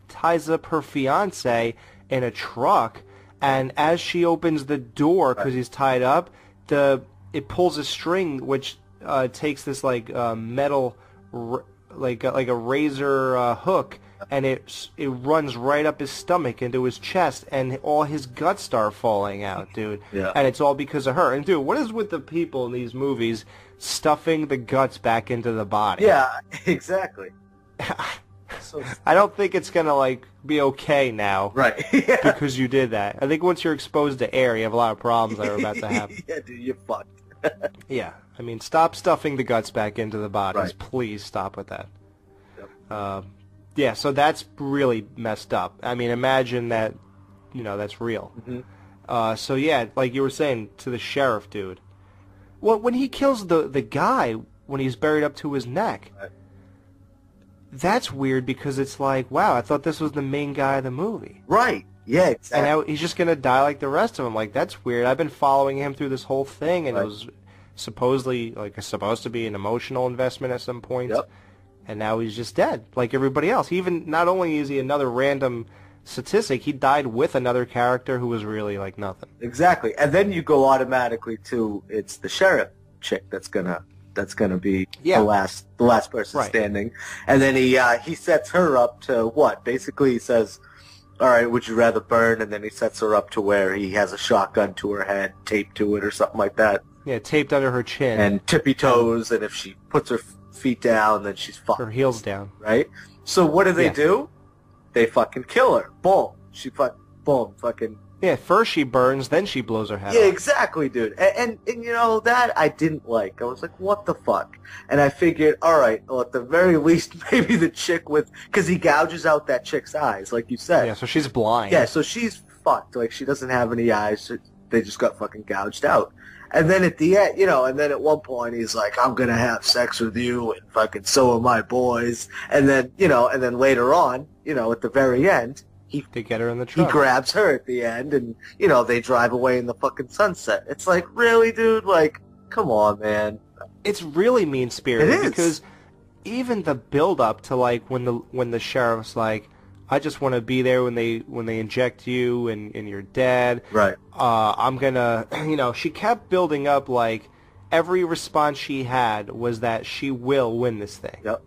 ties up her fiance in a truck, and as she opens the door because he's tied up, it pulls a string which takes this like metal like a razor hook. And it runs right up his stomach into his chest, and all his guts start falling out, dude. Yeah. And it's all because of her. And, dude, what is with the people in these movies stuffing the guts back into the body? Yeah, exactly. I don't think it's going to, like, be okay now. Right. Because you did that. I think once you're exposed to air, you have a lot of problems that are about to happen. Yeah, dude, you're fucked. Yeah. I mean, stop stuffing the guts back into the bodies. Right. Please stop with that. Yep. Yeah, so that's really messed up. I mean, imagine that, you know, that's real. Mm-hmm. So, yeah, like you were saying, to the sheriff dude. Well, when he kills the guy, when he's buried up to his neck. Right. That's weird because it's like, wow, I thought this was the main guy of the movie. Right. Yeah, exactly. And now he's just going to die like the rest of them. Like, that's weird. I've been following him through this whole thing, and it was supposedly, like, supposed to be an emotional investment at some point. Yep. And now he's just dead, like everybody else. Even, not only is he another random statistic, he died with another character who was really, like, nothing. Exactly. And then you go automatically to, it's the sheriff chick that's gonna be the last person standing. And then he sets her up to what? Basically he says, all right, would you rather burn? And then he sets her up to where he has a shotgun to her head, taped to it or something like that. Yeah, taped under her chin. And tippy toes, and if she puts her feet down, then she's fucked. Her heels down. Right? So what do they do? They fucking kill her. Boom. Boom. Fucking... Yeah, first she burns, then she blows her head off. Yeah, exactly, dude. And you know, that I didn't like. I was like, what the fuck? And I figured, all right, well, at the very least, maybe the chick with... Because he gouges out that chick's eyes, like you said. Yeah, so she's blind. Yeah, so she's fucked. Like, she doesn't have any eyes. They just got fucking gouged out. And then at the end, you know, and then at one point he's like, I'm going to have sex with you, and fucking so are my boys. And then, you know, and then later on, you know, at the very end... They get her in the truck. He grabs her at the end, and, you know, they drive away in the fucking sunset. It's like, really, dude? Like, come on, man. It's really mean-spirited. It is. Because even the build-up to, like, when the sheriff's like, I just want to be there when they inject you and your dad. Right. I'm gonna, you know, she kept building up, like, every response she had was that she will win this thing. Yep.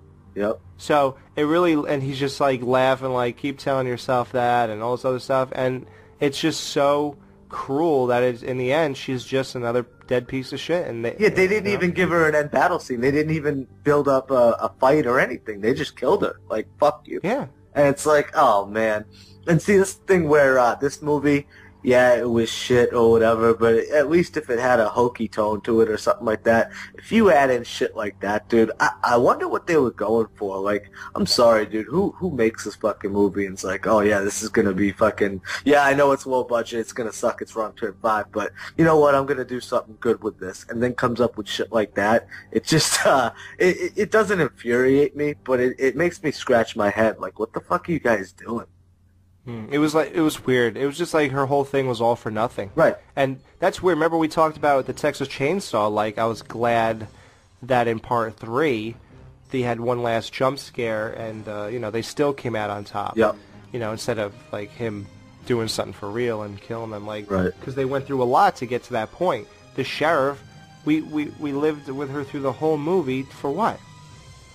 So it really, and he's just like laughing, like, keep telling yourself that and all this other stuff, and it's just so cruel that it's, in the end, she's just another dead piece of shit. And they didn't even give her an end battle scene. They didn't even build up a fight or anything. They just killed her. Like, fuck you. Yeah. And it's like, oh man. And see, this thing where this movie, yeah, it was shit or whatever, but at least if it had a hokey tone to it or something like that, if you add in shit like that, dude, I wonder what they were going for. Like, I'm sorry, dude, who makes this fucking movie and it's like, oh yeah, this is gonna be fucking, yeah, I know it's low budget, it's gonna suck, it's Wrong Turn 5, but you know what, I'm gonna do something good with this, and then comes up with shit like that. It just, it doesn't infuriate me, but it makes me scratch my head, like, what the fuck are you guys doing? It was weird. It was just like her whole thing was all for nothing. Right. And that's weird. Remember we talked about the Texas Chainsaw, like, I was glad that in part 3 they had one last jump scare and, you know, they still came out on top. Yep. You know, instead of, like, him doing something for real and killing them, like, right. Because they went through a lot to get to that point. The sheriff, we lived with her through the whole movie for what?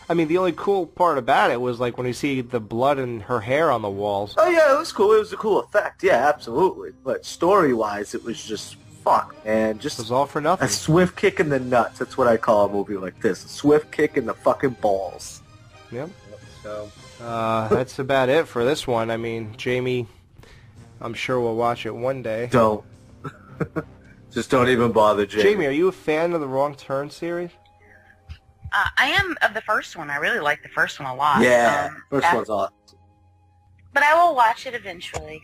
I mean, the only cool part about it was, like, when you see the blood and her hair on the walls. Oh, yeah, it was cool. It was a cool effect. Yeah, absolutely. But story-wise, it was just, fuck, man. Just it was all for nothing. A swift kick in the nuts. That's what I call a movie like this. A swift kick in the fucking balls. Yep. So, that's about it for this one. I mean, Jamie, I'm sure we'll watch it one day. Don't. Just don't even bother, Jamie. Jamie, are you a fan of the Wrong Turn series? I am of the first one. I really like the first one a lot. Yeah, first one's awesome. But I will watch it eventually.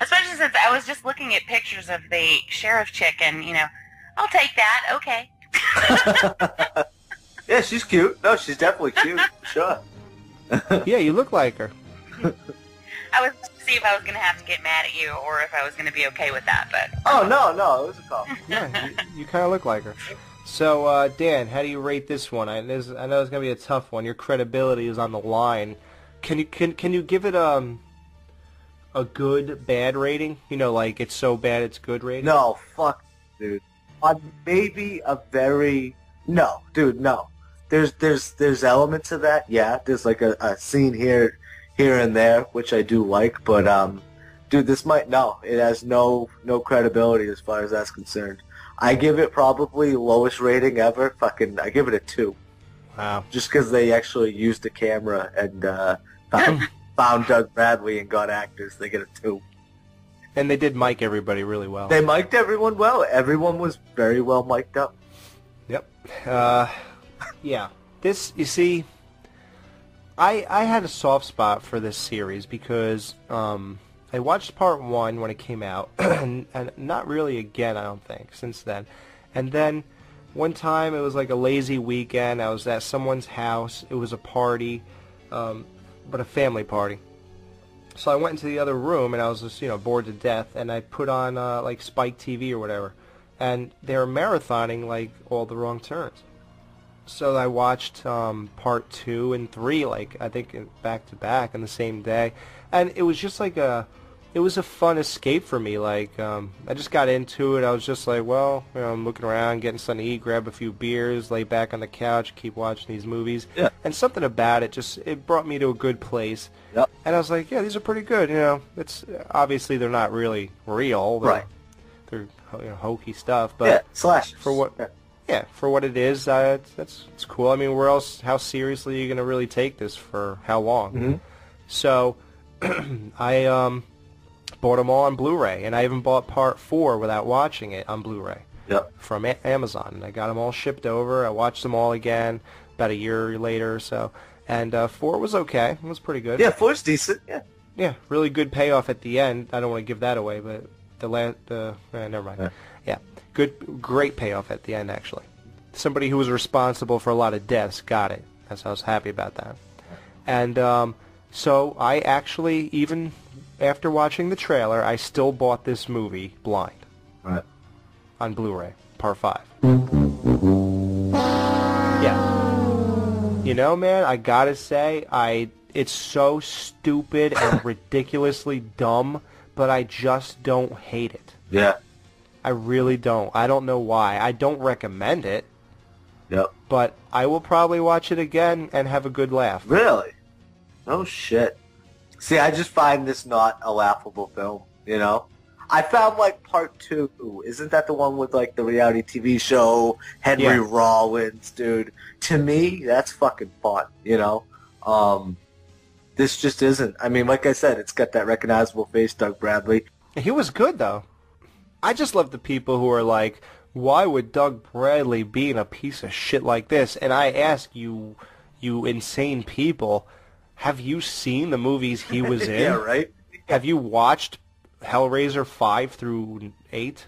Especially since I was just looking at pictures of the sheriff chick, and, you know, I'll take that. Okay. Yeah, she's cute. No, she's definitely cute. Sure. Yeah, you look like her. I was to see if I was going to have to get mad at you or if I was going to be okay with that, but... Oh, no, it was a compliment. Yeah, you kind of look like her. So, Dan, how do you rate this one? I know it's going to be a tough one. Your credibility is on the line. Can you give it a good, bad rating? You know, like, it's so bad it's good rating? No, fuck, dude. Maybe a very... No, dude, no. There's elements of that, yeah. There's, like, a scene here and there, which I do like, but, dude, this might... No, it has no credibility as far as that's concerned. I give it probably lowest rating ever. I give it a 2. Wow. Just because they actually used the camera and found Doug Bradley and got actors, they get a 2. And they did mic everybody really well. They mic'd everyone well. Everyone was very well mic'd up. Yep. Yeah. This, you see, I had a soft spot for this series because I watched part 1 when it came out, and not really again, I don't think, since then. And then one time it was like a lazy weekend. I was at someone's house. It was a party, but a family party. So I went into the other room, and I was just, bored to death, and I put on, like, Spike TV or whatever. And they were marathoning, like, all the wrong turns. So I watched part 2 and 3, like, I think back-to-back on the same day. And it was just like it was a fun escape for me. Like, I just got into it. I was just like, well, I'm looking around, getting something to eat, grab a few beers, lay back on the couch, keep watching these movies. Yeah. And something about it it brought me to a good place. Yep. And I was like, yeah, these are pretty good. It's obviously they're not really real. They're hokey stuff. But yeah, slashers. For what? Yeah, for what it is, it's cool. I mean, how seriously are you going to really take this for how long? Mm-hmm. So I bought them all on Blu-ray, and I even bought part 4 without watching it on Blu-ray. Yep. From Amazon, and I got them all shipped over. I watched them all again about a year later or so, and 4 was okay. It was pretty good. Yeah, 4's decent. Yeah. Yeah, really good payoff at the end. I don't want to give that away, but never mind. Yeah, great payoff at the end, actually. Somebody who was responsible for a lot of deaths got it. I was happy about that. And so I actually, even after watching the trailer, I still bought this movie blind. Right. On Blu-ray, part 5. Yeah. Man, I gotta say, it's so stupid and ridiculously dumb, but I just don't hate it. Yeah. I really don't. I don't know why. I don't recommend it. Yep. But I will probably watch it again and have a good laugh. Really? Oh, shit. See, I just find this not a laughable film, I found, like, part 2. Isn't that the one with, like, the reality TV show, Henry Rollins, dude? To me, that's fucking fun, This just isn't. I mean, like I said, it's got that recognizable face, Doug Bradley. He was good, though. I just love the people who are like, why would Doug Bradley be in a piece of shit like this? And I ask you insane people, have you seen the movies he was in? Yeah, right? Have you watched Hellraiser 5 through 8?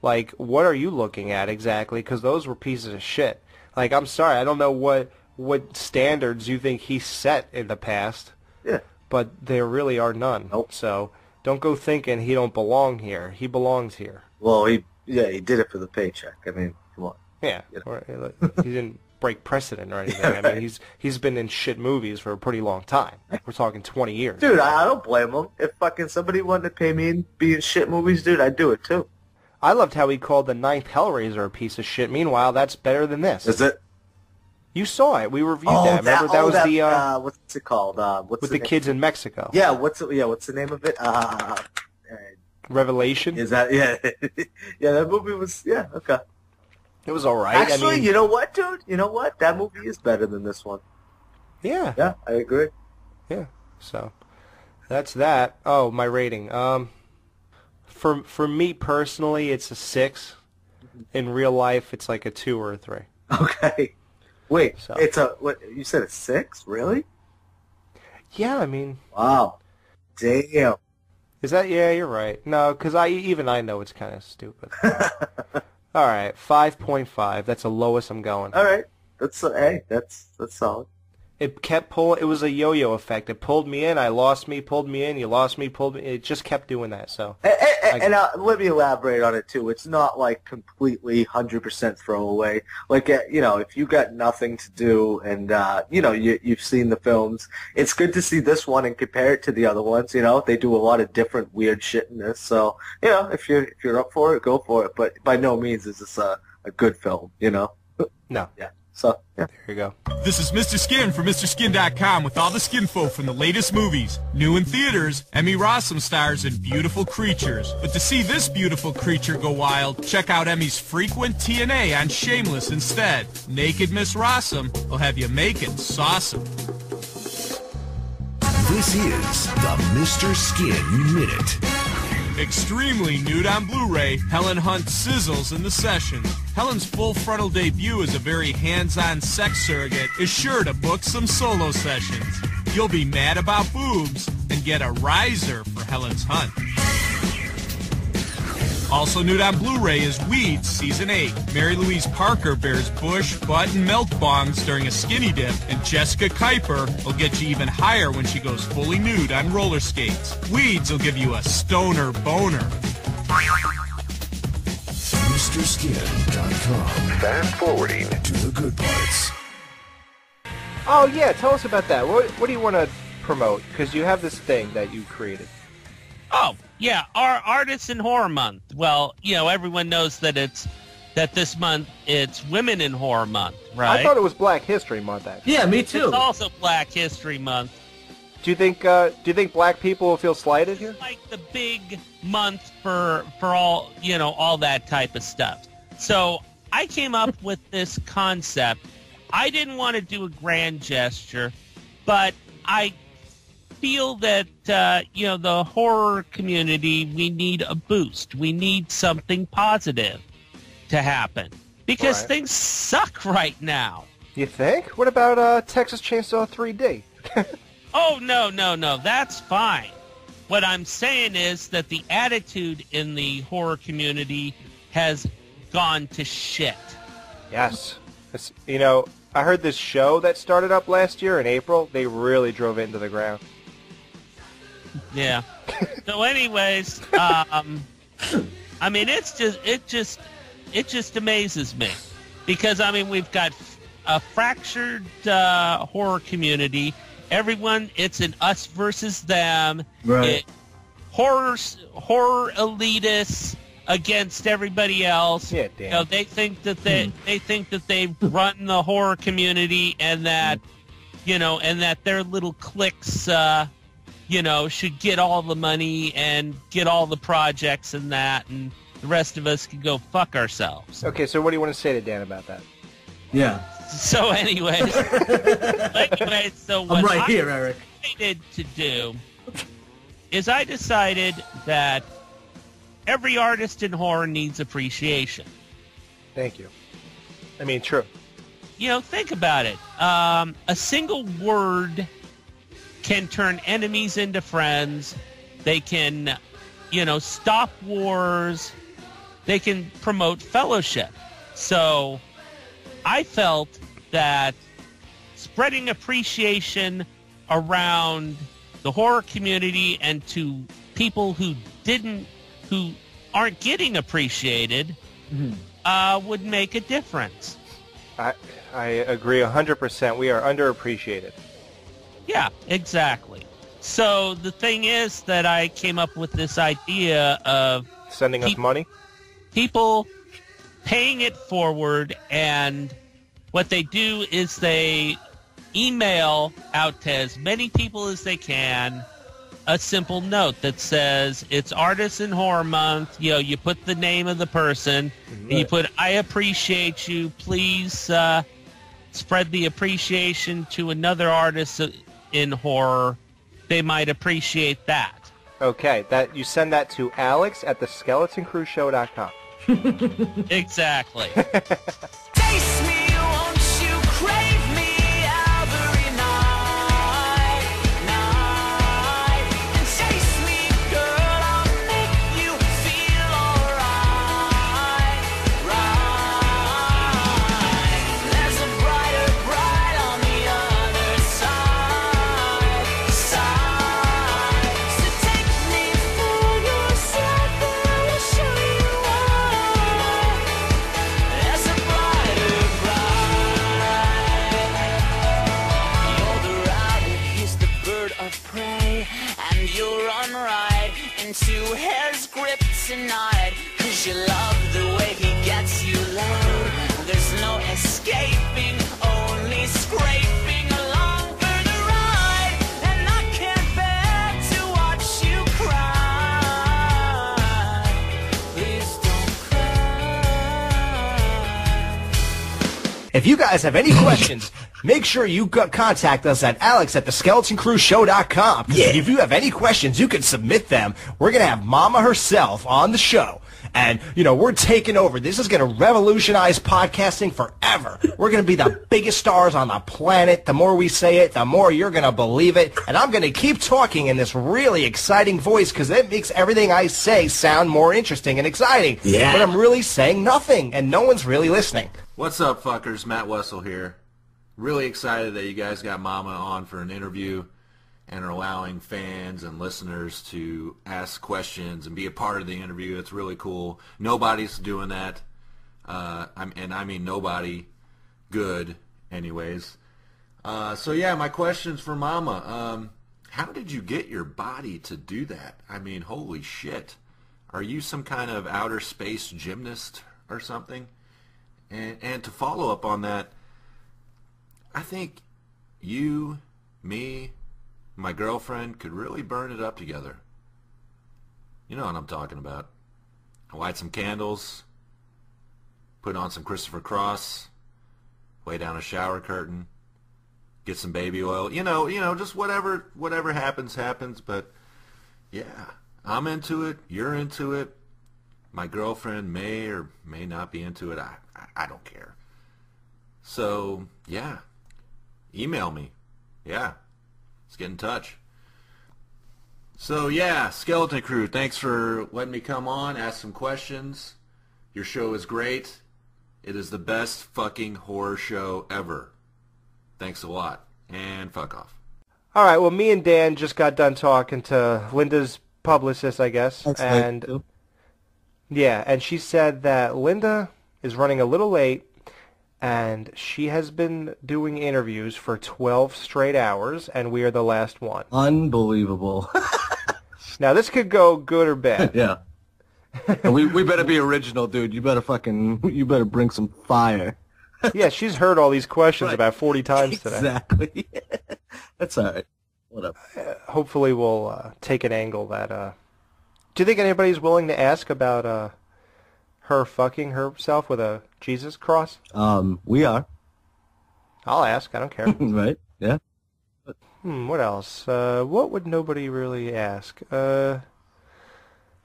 Like, what are you looking at exactly? Because those were pieces of shit. Like, I'm sorry, I don't know what standards you think he set in the past. Yeah. But there really are none. Nope. So don't go thinking he don't belong here. He belongs here. Well, he did it for the paycheck. I mean, come on. Yeah. He didn't break precedent or anything. Yeah, I mean, he's been in shit movies for a pretty long time. We're talking 20 years. Dude, I don't blame him. If fucking somebody wanted to pay me and be in shit movies, dude, I'd do it too. I loved how he called the 9th Hellraiser a piece of shit. Meanwhile, that's better than this. Is it? You saw it. We reviewed that. Remember that was the what's it called? With the kids in Mexico. Yeah. What's the name of it? Revelation. Is that yeah? That movie was okay. It was all right. Actually, you know what, dude? You know what? That movie is better than this one. Yeah. Yeah, I agree. Yeah. So that's that. Oh, my rating. For me personally, it's a 6. In real life, it's like a 2 or a 3. Okay. Wait, it's what you said? A 6? Really? Yeah, I mean. Wow. Damn. Is that? Yeah, you're right. No, because I know it's kind of stupid. All right, 5.5. That's the lowest I'm going. All right, that's solid. It kept pulling. It was a yo-yo effect. It pulled me in. I lost me. Pulled me in. You lost me. Pulled me. It just kept doing that. So. And let me elaborate on it too. It's not like completely 100% throwaway. Like if you got nothing to do and you've seen the films, it's good to see this one and compare it to the other ones. They do a lot of different weird shit in this. So if you're up for it, go for it. But by no means is this a good film. No. Yeah. So, yeah. There you go. This is Mr. Skin from MrSkin.com with all the skinfo from the latest movies. New in theaters, Emmy Rossum stars in Beautiful Creatures. But to see this beautiful creature go wild, check out Emmy's frequent TNA on Shameless instead. Naked Miss Rossum will have you making sauceum. This is the Mr. Skin Minute. Extremely nude on Blu-ray, Helen Hunt sizzles in the session. Helen's full frontal debut as a very hands-on sex surrogate is sure to book some solo sessions. You'll be mad about boobs and get a riser for Helen's Hunt. Also new on Blu-ray is Weeds Season 8. Mary Louise Parker bears bush, butt, and milk bongs during a skinny dip, and Jessica Kuiper will get you even higher when she goes fully nude on roller skates. Weeds will give you a stoner boner. MrSkin.com. Fast forwarding to the good parts. Oh, yeah, tell us about that. What do you want to promote? Because you have this thing that you created. Oh, yeah, our Artists in Horror Month. Well, you know, everyone knows that this month it's Women in Horror Month, right? I thought it was Black History Month, actually. Yeah, me too. It's also Black History Month. Do you think black people will feel slighted here? It's like the big month for all, you know, all that type of stuff. So I came up with this concept. I didn't want to do a grand gesture, but I feel that, you know, the horror community, we need a boost. We need something positive to happen because things suck right now. You think? What about Texas Chainsaw 3D? Oh, no. That's fine. What I'm saying is that the attitude in the horror community has gone to shit. Yes. You know, I heard this show that started up last year in April. They really drove it into the ground. Yeah. So anyways, I mean, it just amazes me because, I mean, we've got a fractured horror community. Everyone, it's an us versus them. Right. Horror elitists against everybody else. Yeah, damn. You know, they think that they run the horror community and that, you know, and that their little cliques, you know, should get all the money and get all the projects and that, and the rest of us can go fuck ourselves. Okay, so what do you want to say to Dan about that? Yeah. So anyways, so what I'm right here, Eric. decided to do is I decided that every artist in horror needs appreciation. Thank you. I mean, true. You know, think about it. A single word can turn enemies into friends. They can, you know, stop wars. They can promote fellowship. So I felt that spreading appreciation around the horror community and to people who aren't getting appreciated would make a difference. I agree 100%. We are underappreciated. Yeah, exactly. So the thing is that I came up with this idea of sending us money? People paying it forward, and what they do is they email out to as many people as they can a simple note that says it's Artists in Horror Month. You know, you put the name of the person, and you put, I appreciate you. Please spread the appreciation to another artist in horror. They might appreciate that. Okay, that you send that to Alex at theskeletoncrewshow.com. Exactly. Taste me, won't you crave me every night, and chase me, girl, I'll make you feel alright, There's a brighter bride on the other side, so take me for yourself and I will show you why. There's a brighter bride. You're the rabbit, he's the bird of prey, and you'll run right into his grip tonight, 'cause you love the way he gets you low. There's no escaping, only scraping along for the ride, and I can't bear to watch you cry. Please don't cry. If you guys have any questions, make sure you contact us at alex@theskeletoncrewshow.com. Yeah. If you have any questions, you can submit them. We're going to have Mama herself on the show. and, you know, we're taking over. This is going to revolutionize podcasting forever. We're going to be the biggest stars on the planet. The more we say it, the more you're going to believe it. And I'm going to keep talking in this really exciting voice because it makes everything I say sound more interesting and exciting. Yeah. But I'm really saying nothing, and no one's really listening. What's up, fuckers? Matt Wessel here. Really excited that you guys got Mama on for an interview and are allowing fans and listeners to ask questions and be a part of the interview. It's really cool. Nobody's doing that. I mean nobody good, anyways. So yeah, my question's for Mama. How did you get your body to do that? I mean, holy shit. Are you some kind of outer space gymnast or something? And to follow up on that, I think you, me, my girlfriend could really burn it up together. You know what I'm talking about. Light some candles, put on some Christopher Cross, lay down a shower curtain, get some baby oil. You know, just whatever happens, but yeah, I'm into it, you're into it. My girlfriend may or may not be into it. I don't care. So, yeah, email me. Yeah. Let's get in touch. So yeah, Skeleton Crew, thanks for letting me come on, ask some questions. Your show is great. It is the best fucking horror show ever. Thanks a lot, and fuck off. All right, well, me and Dan just got done talking to Linda's publicist, I guess. And yeah, and she said that Linda is running a little late, and she has been doing interviews for 12 straight hours, and we are the last one. Unbelievable. Now, this could go good or bad. Yeah. And we better be original, dude. You better bring some fire. Yeah, she's heard all these questions about 40 times today. Exactly. That's all right. Whatever. Hopefully we'll take an angle that... Do you think anybody's willing to ask about her fucking herself with a Jesus cross? We are. I'll ask. I don't care. Right? Yeah. What else? What would nobody really ask?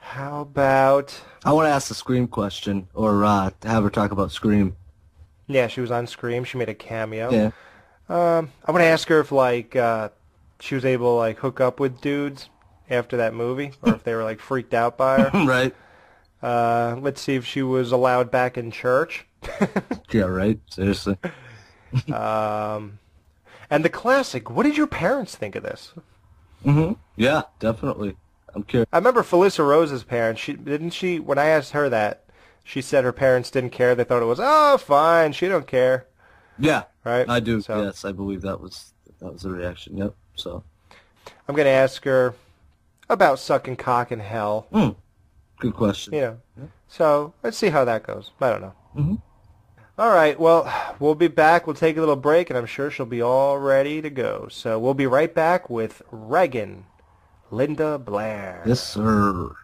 How about... I want to ask the Scream question, or have her talk about Scream. Yeah, she was on Scream. She made a cameo. Yeah. I want to ask her if, like, she was able to, like, hook up with dudes after that movie, or if they were, like, freaked out by her. Right. Let's see if she was allowed back in church. Yeah, right. Seriously. And the classic, what did your parents think of this? Mm-hmm. Yeah, definitely. I'm curious. I remember Felissa Rose's parents. When I asked her that, she said her parents didn't care. They thought it was, oh, fine, she don't care. Yeah. Right? I do. So, yes, I believe that was the reaction. Yep. So I'm going to ask her about sucking cock in hell. Good question. You know. Yeah. So let's see how that goes. I don't know. Mm-hmm. All right, well, we'll be back. We'll take a little break, and I'm sure she'll be all ready to go. So we'll be right back with Reagan, Linda Blair. Yes, sir.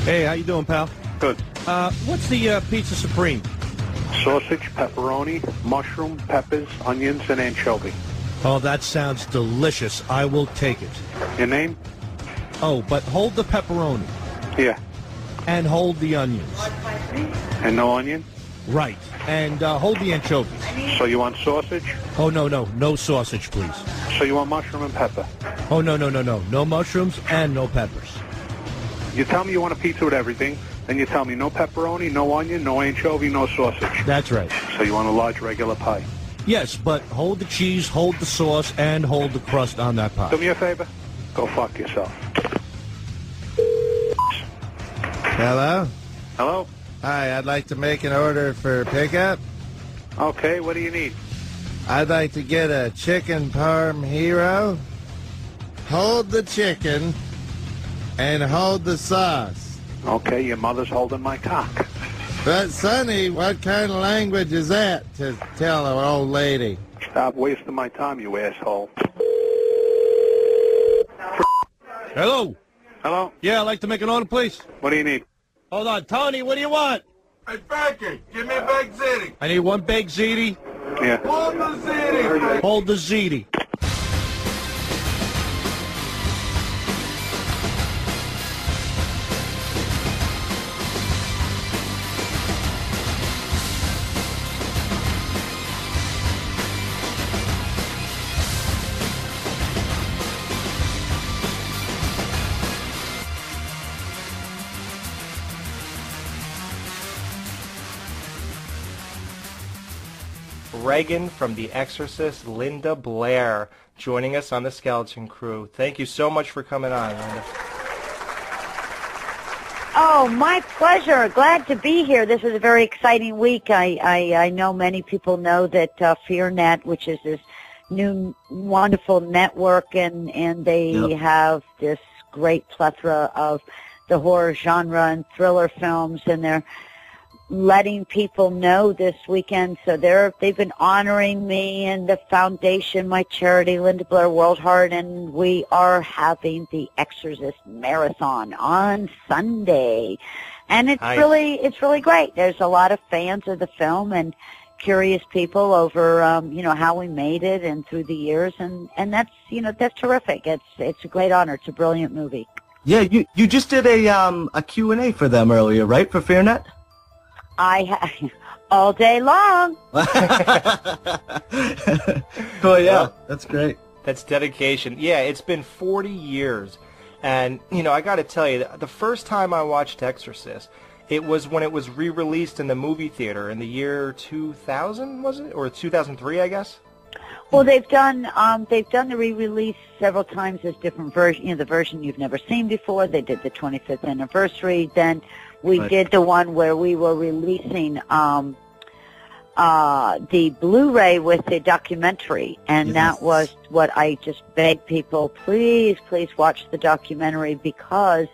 Hey, how you doing, pal? Good. What's the Pizza Supreme? Sausage, pepperoni, mushroom, peppers, onions, and anchovy. Oh, that sounds delicious. I will take it. Your name? Oh, but hold the pepperoni. Yeah. And hold the onions. And no onion? Right. And hold the anchovies. So you want sausage? Oh, no. No sausage, please. So you want mushroom and pepper? Oh, no. No mushrooms and no peppers. You tell me you want a pizza with everything, then you tell me no pepperoni, no onion, no anchovy, no sausage. That's right. So you want a large regular pie? Yes, but hold the cheese, hold the sauce, and hold the crust on that pie. Do me a favor. Go fuck yourself. Hello? Hello? Hi, I'd like to make an order for pickup. Okay, what do you need? I'd like to get a chicken parm hero. Hold the chicken and hold the sauce. Okay, your mother's holding my cock. But, Sonny, what kind of language is that to tell an old lady? Stop wasting my time, you asshole. Hello? Hello? Yeah, I'd like to make an order, please. What do you need? Hold on. Tony, what do you want? Hey, Frankie, give me a baked ziti. I need one baked ziti. Yeah. Hold the ziti. Hold the ziti. Reagan from The Exorcist, Linda Blair, joining us on the Skeleton Crew. Thank you so much for coming on, Linda. Oh, my pleasure. Glad to be here. This is a very exciting week. I know many people know that FearNet, which is this new wonderful network, and they have this great plethora of the horror genre and thriller films, and they're letting people know this weekend. So they've been honoring me and the foundation, my charity, Linda Blair World Heart, and we are having the Exorcist Marathon on Sunday. And it's really great. There's a lot of fans of the film and curious people over how we made it and through the years, and that's that's terrific. It's a great honor. It's a brilliant movie. Yeah, you just did a Q&A for them earlier, right, for FearNet? All day long. Oh, yeah, that's great. That's dedication. Yeah, it's been 40 years. And, I got to tell you, the first time I watched Exorcist, it was when it was re-released in the movie theater in the year 2000, was it? Or 2003, I guess? Well, they've done the re-release several times as different versions. The version you've never seen before. They did the 25th anniversary. Then we did the one where we were releasing the Blu-ray with the documentary, and that was what I just begged people, please watch the documentary, because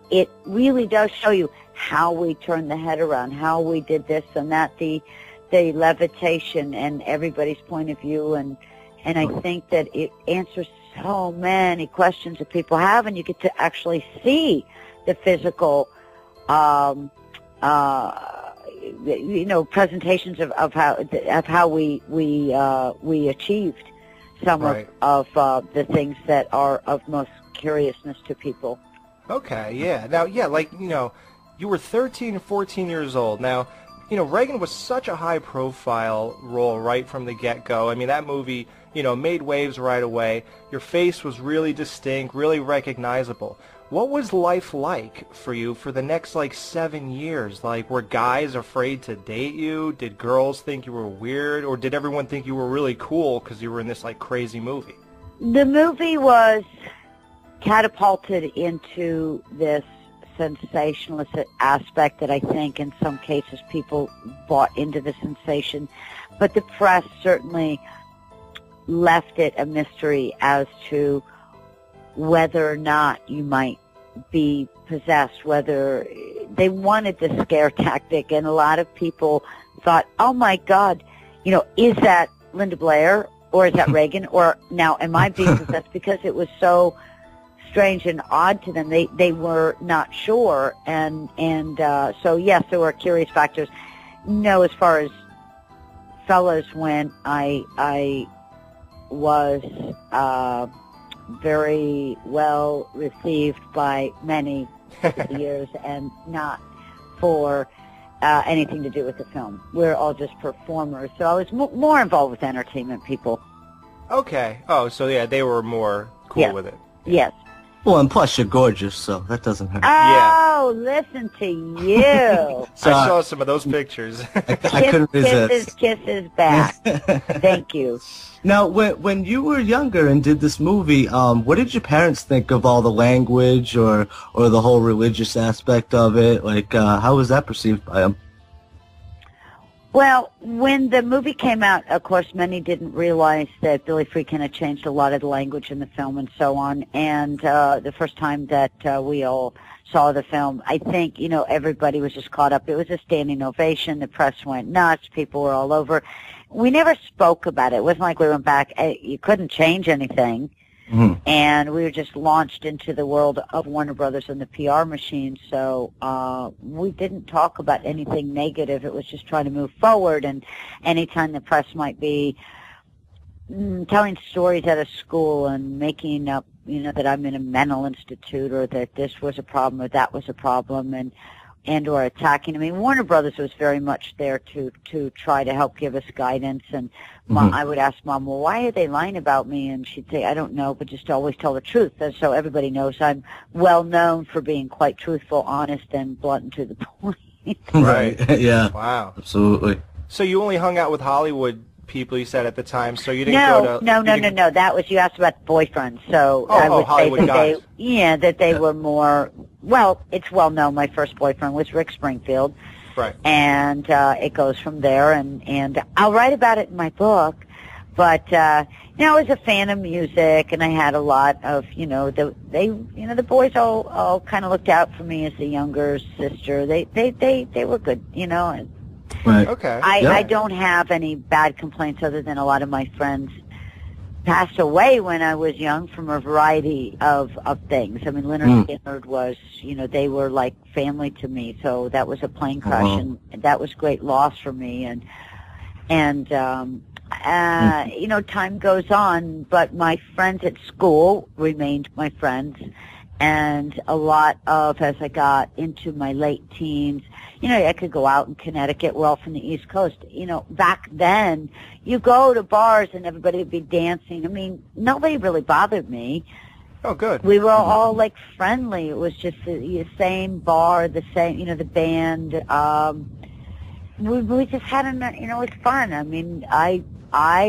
it really does show you how we turned the head around, how we did this and that, the levitation and everybody's point of view, and I think that it answers so many questions that people have, and you get to actually see the physical presentations of how we achieved some of the things that are of most curiousness to people. Okay, yeah. Now, you were 13 or 14 years old. Now, Reagan was such a high-profile role right from the get-go. I mean, that movie, made waves right away. Your face was really distinct, really recognizable. What was life like for you for the next, 7 years? Were guys afraid to date you? Did girls think you were weird? Or did everyone think you were really cool because you were in this, crazy movie? The movie was catapulted into this sensationalist aspect that I think in some cases people bought into the sensation. But the press certainly left it a mystery as to whether or not you might be possessed, whether they wanted the scare tactic, and a lot of people thought, oh my God, is that Linda Blair, or is that Reagan, or now am I being possessed? Because it was so strange and odd to them. They were not sure, and so yes, there were curious factors. No, as far as fellas went, I was very well received by many years, and not for anything to do with the film. We're all just performers, so I was more involved with entertainment people. Okay. Oh, so yeah, they were more cool with it. Yes. Well, and plus you're gorgeous, so that doesn't hurt. Oh, listen to you. So, I saw some of those pictures. I couldn't resist. Kisses back. Thank you. Now, when you were younger and did this movie, what did your parents think of all the language or the whole religious aspect of it? How was that perceived by them? Well, when the movie came out, of course, many didn't realize that Billy Friedkin had changed a lot of the language in the film and so on. And the first time that we all saw the film, I think, everybody was just caught up. It was a standing ovation. The press went nuts. People were all over. We never spoke about it. It wasn't like we went back. You couldn't change anything. Mm-hmm. And we were just launched into the world of Warner Brothers and the PR machine, so we didn't talk about anything negative. It was just trying to move forward, and anytime the press might be telling stories at a school and making up, that I'm in a mental institute, or that this was a problem or that was a problem, and or attacking. I mean, Warner Brothers was very much there to try to help give us guidance, and I would ask Mom, well, why are they lying about me? And she'd say, I don't know, but just always tell the truth. And so everybody knows I'm well known for being quite truthful, honest, and blunt and to the point. Right. Yeah. Wow. Absolutely. So you only hung out with Hollywood people you said at the time, so you didn't go to... No. That was, you asked about boyfriends, so I would Hollywood say that guys. that they were more, well, it's well known, my first boyfriend was Rick Springfield. Right. And it goes from there, and I'll write about it in my book, but, I was a fan of music, and I had a lot of, the boys all kind of looked out for me as the younger sister. They were good, and Right. Okay. I don't have any bad complaints other than a lot of my friends passed away when I was young from a variety of things. I mean, Leonard Skinner was, they were like family to me, so that was a plane crash, and that was great loss for me. And time goes on, but my friends at school remained my friends, and a lot of, as I got into my late teens, I could go out in Connecticut. We're all from the East Coast. Back then, you go to bars and everybody would be dancing. I mean, nobody really bothered me. Oh, good. We were all, like, friendly. It was just the same bar, the same, the band. We just had, it was fun. I mean, I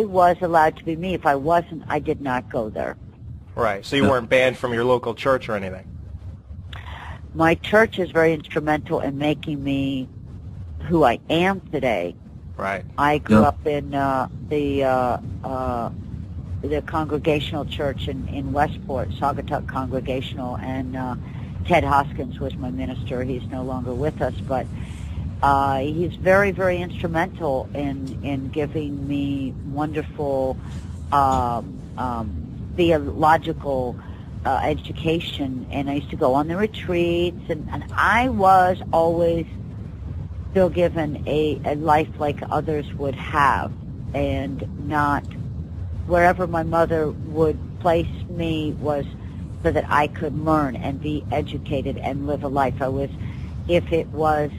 was allowed to be me. If I wasn't, I did not go there. Right, so you weren't banned from your local church or anything? My church is very instrumental in making me who I am today. Right. I grew up in the Congregational Church in Westport, Saugatuck Congregational, and Ted Hoskins was my minister. He's no longer with us, but he's very, very instrumental in giving me wonderful theological education, and I used to go on the retreats, and I was always still given a life like others would have, and not wherever my mother would place me was so that I could learn and be educated and live a life. If it was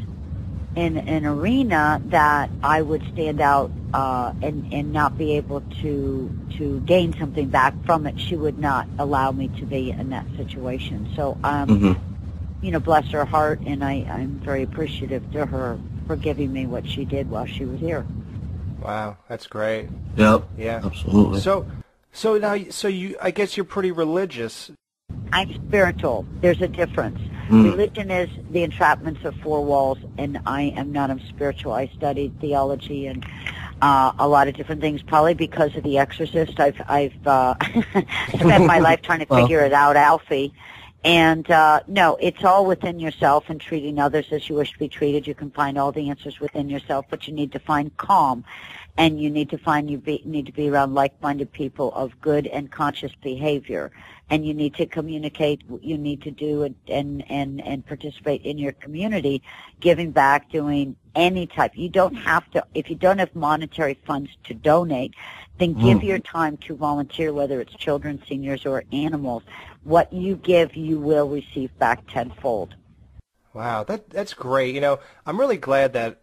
in an arena that I would stand out and not be able to gain something back from it, she would not allow me to be in that situation. So, bless her heart, and I'm very appreciative to her for giving me what she did while she was here. Wow, that's great. Yep. Yeah. Absolutely. So now, I guess you're pretty religious. I'm spiritual. There's a difference. Religion is the entrapments of four walls, and I am not. I'm spiritual. I studied theology and a lot of different things, probably because of The Exorcist. I've spent my life trying to figure it out, Alfie. And no, it's all within yourself, and treating others as you wish to be treated. You can find all the answers within yourself, but you need to find calm, and you need to need to be around like-minded people of good and conscious behavior. And you need to communicate. You need to do and participate in your community, giving back, doing any type. You don't have to, if you don't have monetary funds to donate, then give your time to volunteer, whether it's children, seniors, or animals. What you give, you will receive back tenfold. Wow, that's great. I'm really glad that,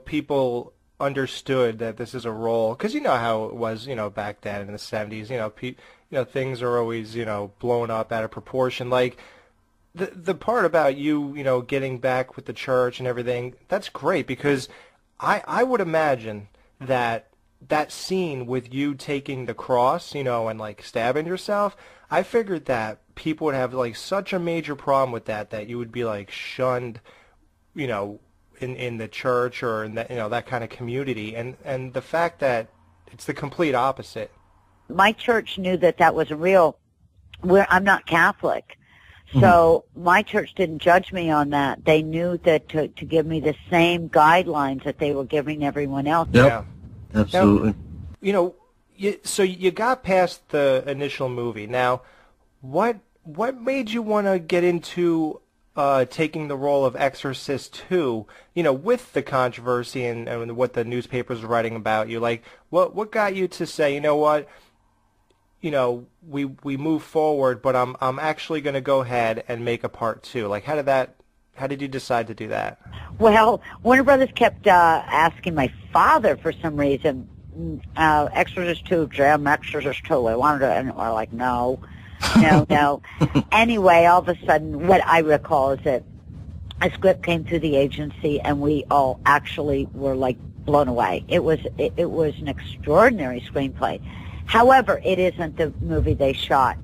people understood that this is a role, because you know how it was, back then in the 70s, things are always, blown up out of proportion. Like, the part about you, getting back with the church and everything, that's great, because I would imagine that scene with you taking the cross, and, like, stabbing yourself, I figured that people would have, like, such a major problem with that you would be, like, shunned, in the church or in that, that kind of community. And the fact that it's the complete opposite. My church knew that wasn't real. I'm not Catholic. So my church didn't judge me on that. They knew that to give me the same guidelines that they were giving everyone else. Yep. Yeah. Absolutely. Now, so you got past the initial movie. Now, what made you want to get into taking the role of Exorcist 2, with the controversy and what the newspapers were writing about you? Like, what got you to say, what, we move forward, but I'm actually going to go ahead and make a part 2? Like, how did you decide to do that? Well, Warner Brothers kept asking my father for some reason, Exorcist 2, Jim, Exorcist 2. I wanted to, and we're like, no. Anyway, all of a sudden, what I recall is that a script came through the agency, and we all actually were like blown away. It was an extraordinary screenplay. However, it isn't the movie they shot.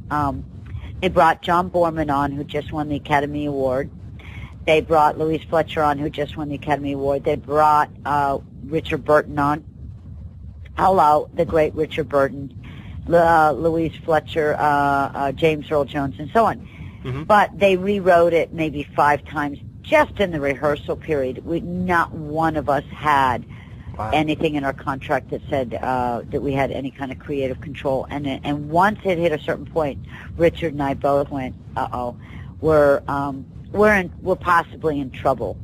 They brought John Boorman on, who just won the Academy Award. They brought Louise Fletcher on, who just won the Academy Award. They brought Richard Burton on. Hello, the great Richard Burton, Louise Fletcher, James Earl Jones, and so on. Mm-hmm. But they rewrote it maybe 5 times just in the rehearsal period. Not one of us had anything in our contract that said that we had any kind of creative control. And once it hit a certain point, Richard and I both went, we're possibly in trouble.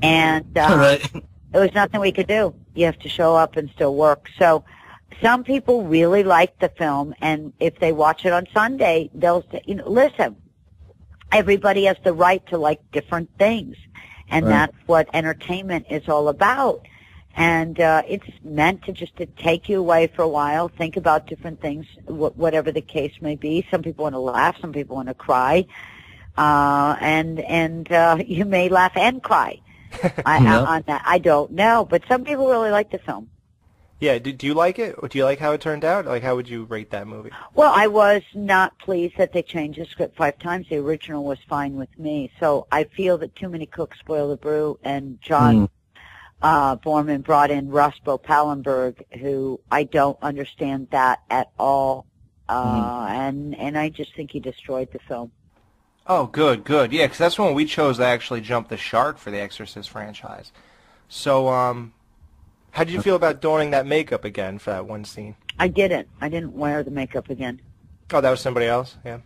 And it was nothing we could do. You have to show up and still work. So some people really like the film, and if they watch it on Sunday, they'll say, listen, everybody has the right to like different things, and that's what entertainment is all about. And it's meant to just to take you away for a while, think about different things, whatever the case may be. Some people want to laugh, some people want to cry, and you may laugh and cry on that. I don't know, but some people really like the film. Yeah, do you like it? Do you like how it turned out? Like, how would you rate that movie? Well, I was not pleased that they changed the script 5 times. The original was fine with me. So I feel that too many cooks spoil the brew, and John Boorman brought in Roscoe Pallenberg, who I don't understand that at all, and I just think he destroyed the film. Oh, good. Yeah, because that's when we chose to actually jump the shark for the Exorcist franchise. So, how did you feel about donning that makeup again for that one scene? I didn't wear the makeup again. Oh, that was somebody else? Yeah.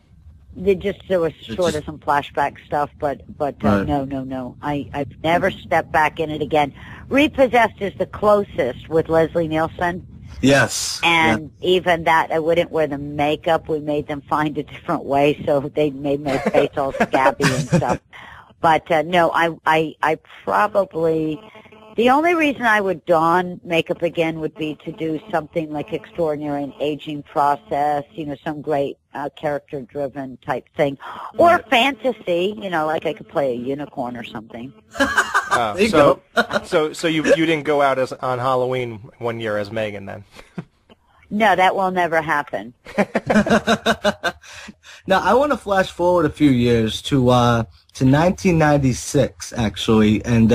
There was sort of some flashback stuff, but no. I've never stepped back in it again. Repossessed is the closest with Leslie Nielsen. Yes. And even that, I wouldn't wear the makeup. We made them find a different way, so they made my face all scabby and stuff. But no, I probably... The only reason I would don makeup again would be to do something like extraordinary, an aging process, some great character-driven type thing, or fantasy, like I could play a unicorn or something. So you didn't go out on Halloween one year as Megan then? No, that will never happen. Now I want to flash forward a few years to 1996, actually, and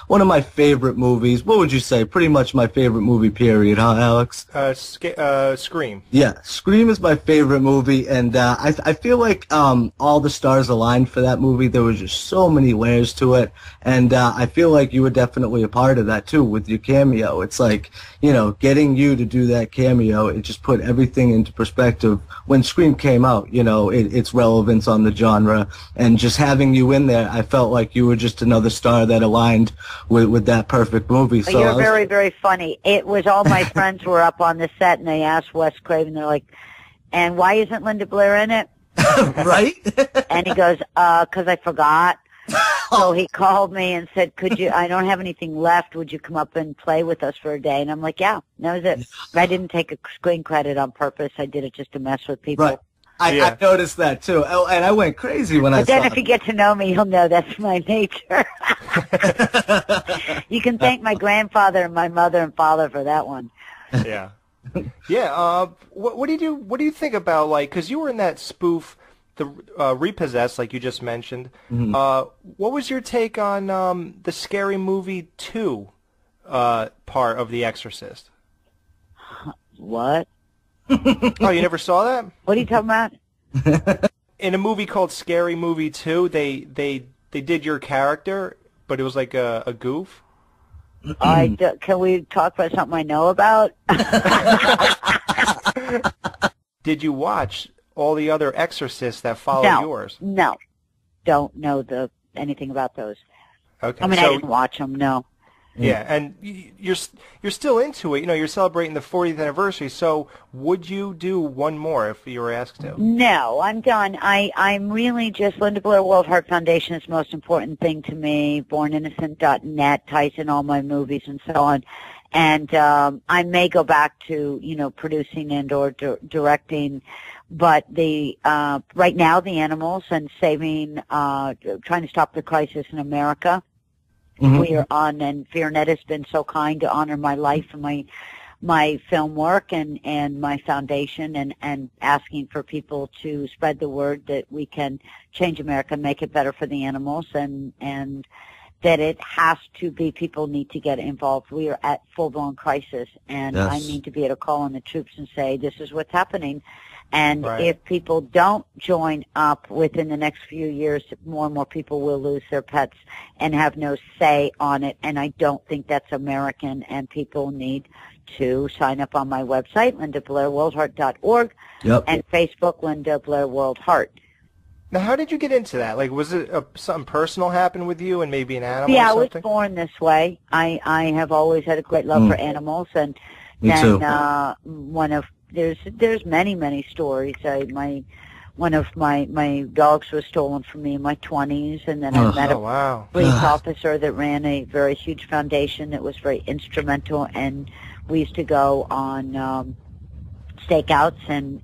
one of my favorite movies. What would you say? Pretty much my favorite movie, period, huh, Alex? Scream. Yeah, Scream is my favorite movie, and I feel like all the stars aligned for that movie. There was just so many layers to it, and I feel like you were definitely a part of that, too, with your cameo. It's like, getting you to do that cameo, it just put everything into perspective. When Scream came out, its relevance on the genre, and just having you in there, I felt like you were just another star that aligned with that perfect movie. So you're very, very funny. It was all my friends were up on the set, and they asked Wes Craven, they're like, and why isn't Linda Blair in it? Right? And he goes, 'cause I forgot. So he called me and said, I don't have anything left, would you come up and play with us for a day? And I'm like, yeah, that was it. I didn't take a screen credit on purpose. I did it just to mess with people. Right. I noticed that, too. And I went crazy when I saw it. But then if you get to know me, you'll know that's my nature. You can thank my grandfather and my mother and father for that one. Yeah. Yeah. What do you think about, because you were in that spoof, the Repossessed, like you just mentioned. Mm-hmm. What was your take on the Scary Movie 2 part of The Exorcist? What? Oh, you never saw that? What are you talking about? In a movie called Scary Movie 2, they did your character, but it was like a goof. Can we talk about something I know about? Did you watch all the other Exorcists that followed yours? No. Don't know anything about those. Okay. I mean, I didn't watch them, no. Yeah, and you're still into it. You know, you're celebrating the 40th anniversary. So would you do one more if you were asked to? No, I'm done. I'm really just Linda Blair World Heart Foundation is the most important thing to me. BornInnocent.net ties in all my movies and so on. And I may go back to, you know, producing and or directing, but the right now the animals and saving, trying to stop the crisis in America. Mm-hmm. We are on, and FearNet has been so kind to honor my life and my film work and my foundation and asking for people to spread the word that we can change America, make it better for the animals, and that it has to be, people need to get involved. We are at full-blown crisis, and yes. I need to be able to call on the troops and say, this is what's happening. And right. If people don't join up within the next few years, more and more people will lose their pets and have no say on it. And I don't think that's American, and people need to sign up on my website, lindablairworldheart.org, yep. and Facebook, Linda Blair World Heart. Now, how did you get into that? Like, was it something personal happened with you and maybe an animal or something? I was born this way. I have always had a great love for animals, and Me too. There's many stories. One of my dogs was stolen from me in my 20s, and then I met a police officer that ran a very huge foundation that was very instrumental, and we used to go on stakeouts and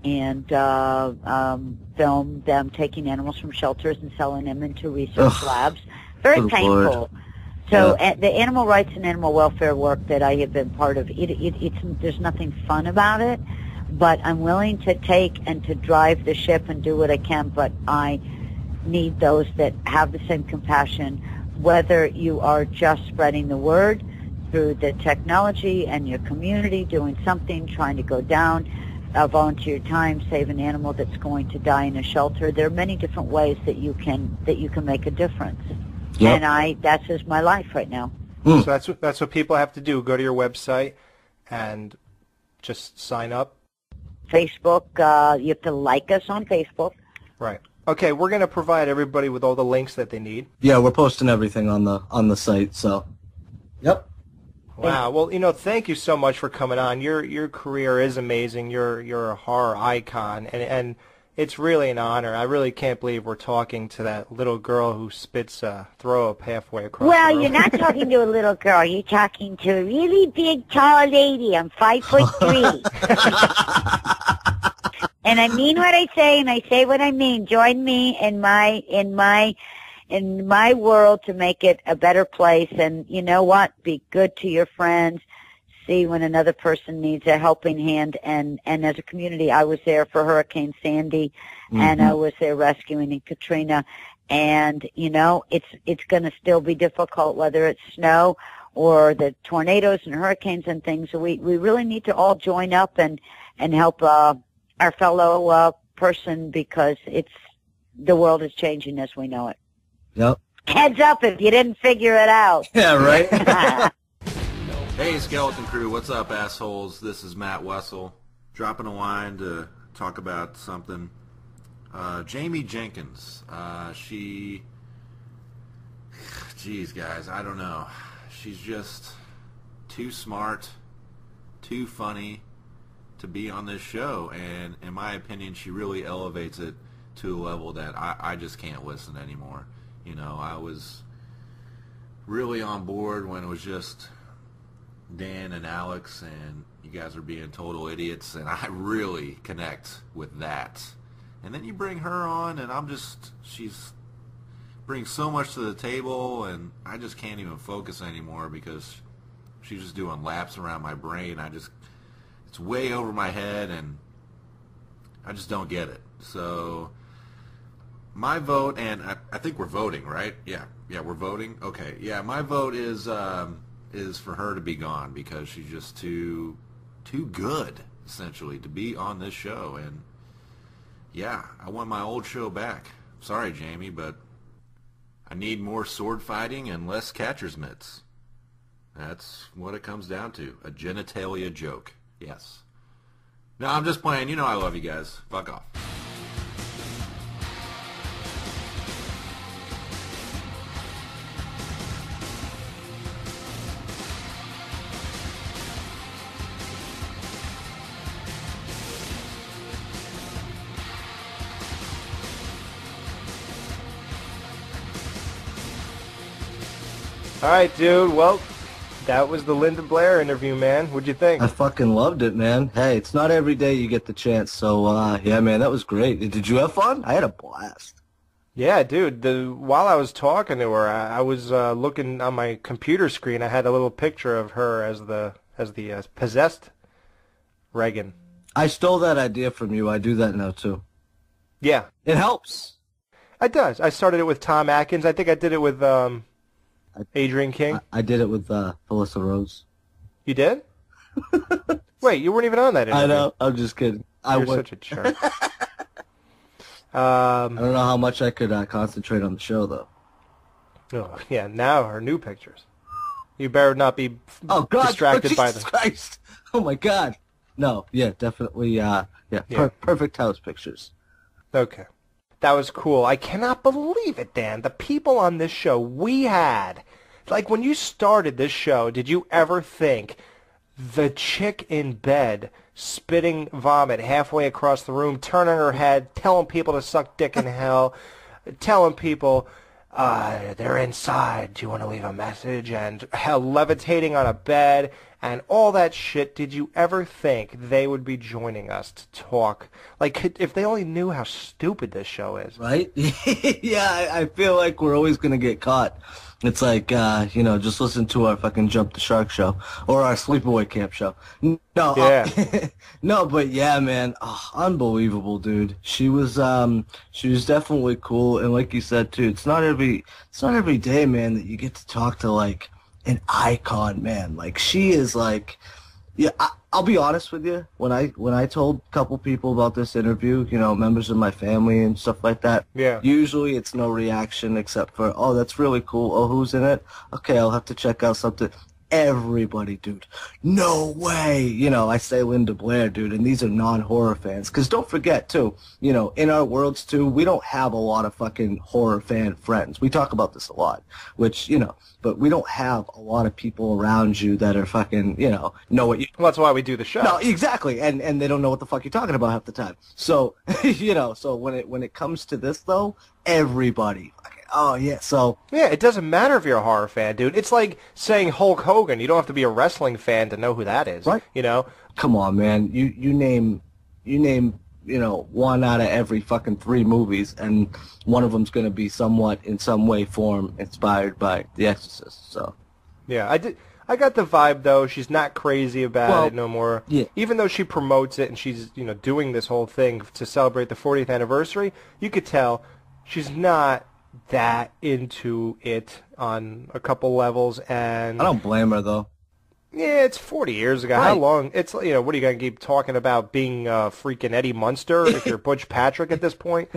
film them taking animals from shelters and selling them into research labs. Very painful. Lord. So the animal rights and animal welfare work that I have been part of, there's nothing fun about it, but I'm willing to take and to drive the ship and do what I can, but I need those that have the same compassion, whether you are just spreading the word through the technology and your community, doing something, trying to go down, volunteer time, save an animal that's going to die in a shelter. There are many different ways that you can make a difference. Yep. And that's just my life right now. So that's what people have to do. Go to your website and just sign up. Facebook, you have to like us on Facebook. Right. Okay, we're going to provide everybody with all the links that they need. Yeah, we're posting everything on the site, so. Yep. Wow. Well, you know, thank you so much for coming on. Your career is amazing. You're a horror icon, and it's really an honor. I really can't believe we're talking to that little girl who spits throw up halfway across the room. You're not talking to a little girl. You're talking to a really big, tall lady. I'm 5'3". And I mean what I say, and I say what I mean. Join me in my world to make it a better place. And you know what? Be good to your friends. See when another person needs a helping hand. And as a community, I was there for Hurricane Sandy, and I was there rescuing in Katrina. And you know, it's going to still be difficult, whether it's snow or the tornadoes and hurricanes and things. So we really need to all join up and help our fellow person, because the world is changing as we know it. Yep. Heads up if you didn't figure it out. Yeah, right? Hey, Skeleton Crew, what's up, assholes? This is Matt Wessel, dropping a line to talk about something. Jamie Jenkins, geez, guys, I don't know. She's just too smart, too funny to be on this show, and in my opinion, she really elevates it to a level that I just can't listen anymore. You know, I was really on board when it was just Dan and Alex, and you guys are being total idiots, and I really connect with that. And then you bring her on, and she's brings so much to the table, and I just can't even focus anymore because she's just doing laps around my brain. It's way over my head, and I just don't get it. So my vote, and I think we're voting, right? Yeah, we're voting. Okay, yeah, my vote is for her to be gone, because she's just too good, essentially, to be on this show. And yeah, I want my old show back. Sorry, Jamie, but I need more sword fighting and less catcher's mitts. That's what it comes down to. A genitalia joke. Yes. No, I'm just playing. You know I love you guys. Fuck off. All right, dude. Well, that was the Linda Blair interview, man. What'd you think? I fucking loved it, man. Hey, it's not every day you get the chance, so, yeah, man, that was great. Did you have fun? I had a blast. Yeah, dude. While I was talking to her, I was looking on my computer screen. I had a little picture of her as the possessed Reagan. I stole that idea from you. I do that now, too. Yeah. It helps. It does. I started it with Tom Atkins. I think I did it with Adrian King. I did it with Felissa Rose. You did? Wait, you weren't even on that interview. I know. I'm just kidding. You're such a jerk. I don't know how much I could concentrate on the show, though. Oh, yeah, now her new pictures. You better not be distracted by them. Jesus Christ. Oh, my God. No, yeah, definitely, perfect house pictures. Okay. That was cool. I cannot believe it, Dan. The people on this show we had. Like, when you started this show, did you ever think the chick in bed spitting vomit halfway across the room, turning her head, telling people to suck dick in hell, telling people they're inside, do you want to leave a message, and hell, levitating on a bed, and all that shit, did you ever think they would be joining us to talk? Like, if they only knew how stupid this show is. Right? Yeah, I feel like we're always going to get caught. It's like, just listen to our fucking Jump the Shark show or our Sleepaway Camp show. No, yeah. No, but yeah, man, unbelievable, dude. She was definitely cool, and like you said too, it's not every day, man, that you get to talk to like an icon, man. Like she is like, yeah. I'll be honest with you. When I told a couple people about this interview, members of my family and stuff like that, yeah. Usually it's no reaction except for, oh, that's really cool. Oh, who's in it? Okay, I'll have to check out something. Everybody, dude. No way. I say Linda Blair, dude, and these are non-horror fans. Because don't forget, too, in our worlds, too, we don't have a lot of fucking horror fan friends. We talk about this a lot, which, but we don't have a lot of people around you that are fucking, know what you... Well, that's why we do the show. No, exactly, and they don't know what the fuck you're talking about half the time. So, so when it comes to this, though, everybody... Oh, yeah, so... Yeah, it doesn't matter if you're a horror fan, dude. It's like saying Hulk Hogan. You don't have to be a wrestling fan to know who that is, right? Come on, man. You name, one out of every fucking 3 movies, and one of them's going to be somewhat, in some way, form, inspired by The Exorcist, so... Yeah, I got the vibe, though. She's not crazy about it no more. Yeah. Even though she promotes it and she's, doing this whole thing to celebrate the 40th anniversary, you could tell she's not that into it on a couple levels, and I don't blame her though. Yeah, it's 40 years ago. Right. How long? It's what are you gonna keep talking about being freaking Eddie Munster if you're Butch Patrick at this point?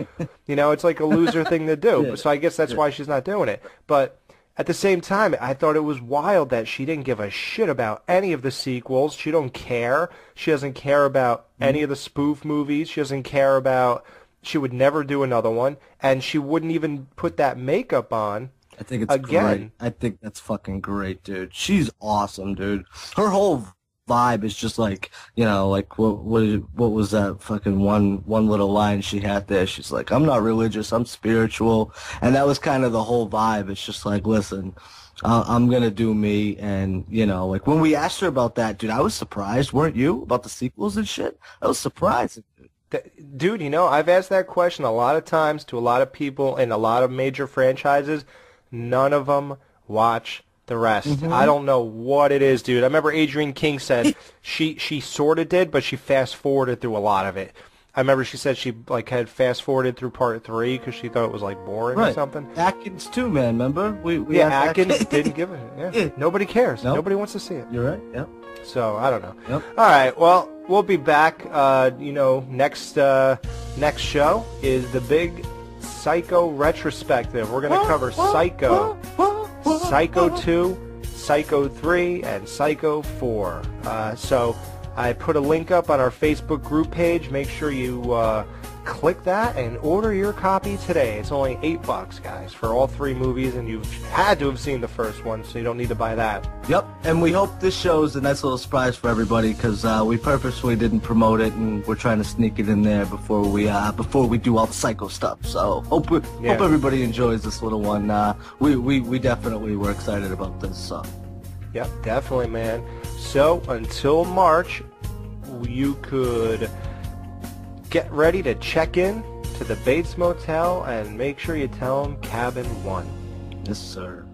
It's like a loser thing to do. Yeah. So I guess that's why she's not doing it. But at the same time, I thought it was wild that she didn't give a shit about any of the sequels. She don't care. She doesn't care about any of the spoof movies. She doesn't care about. She would never do another one, and she wouldn't even put that makeup on. I think it's great. I think that's fucking great, dude. She's awesome, dude. Her whole vibe is just like, like what was that fucking one little line she had there? She's like, I'm not religious, I'm spiritual, and that was kind of the whole vibe. It's just like, listen, I'm gonna do me, and like when we asked her about that, dude, I was surprised, weren't you, about the sequels and shit? I was surprised. Dude, I've asked that question a lot of times to a lot of people in a lot of major franchises. None of them watch the rest. Mm-hmm. I don't know what it is, dude. I remember Adrian King said she sort of did, but she fast-forwarded through a lot of it. I remember she said she had fast-forwarded through part 3 because she thought it was boring or something. Atkins too, man. Remember? We Atkins didn't give it. Yeah. Nobody cares. Nope. Nobody wants to see it. You're right. Yep. So I don't know. Yep. All right. Well, we'll be back. Next show is the big Psycho retrospective. We're going to cover Psycho, Psycho 2, Psycho 3, and Psycho 4. So I put a link up on our Facebook group page. Make sure you click that and order your copy today. It's only $8, guys, for all 3 movies, and you've had to have seen the first one, so you don't need to buy that. Yep, and we hope this show is a nice little surprise for everybody, because we purposely didn't promote it, and we're trying to sneak it in there before we do all the psycho stuff. So hope everybody enjoys this little one. We definitely were excited about this. So. Yep, definitely, man. So until March, you could get ready to check in to the Bates Motel and make sure you tell them Cabin 1. Yes, sir.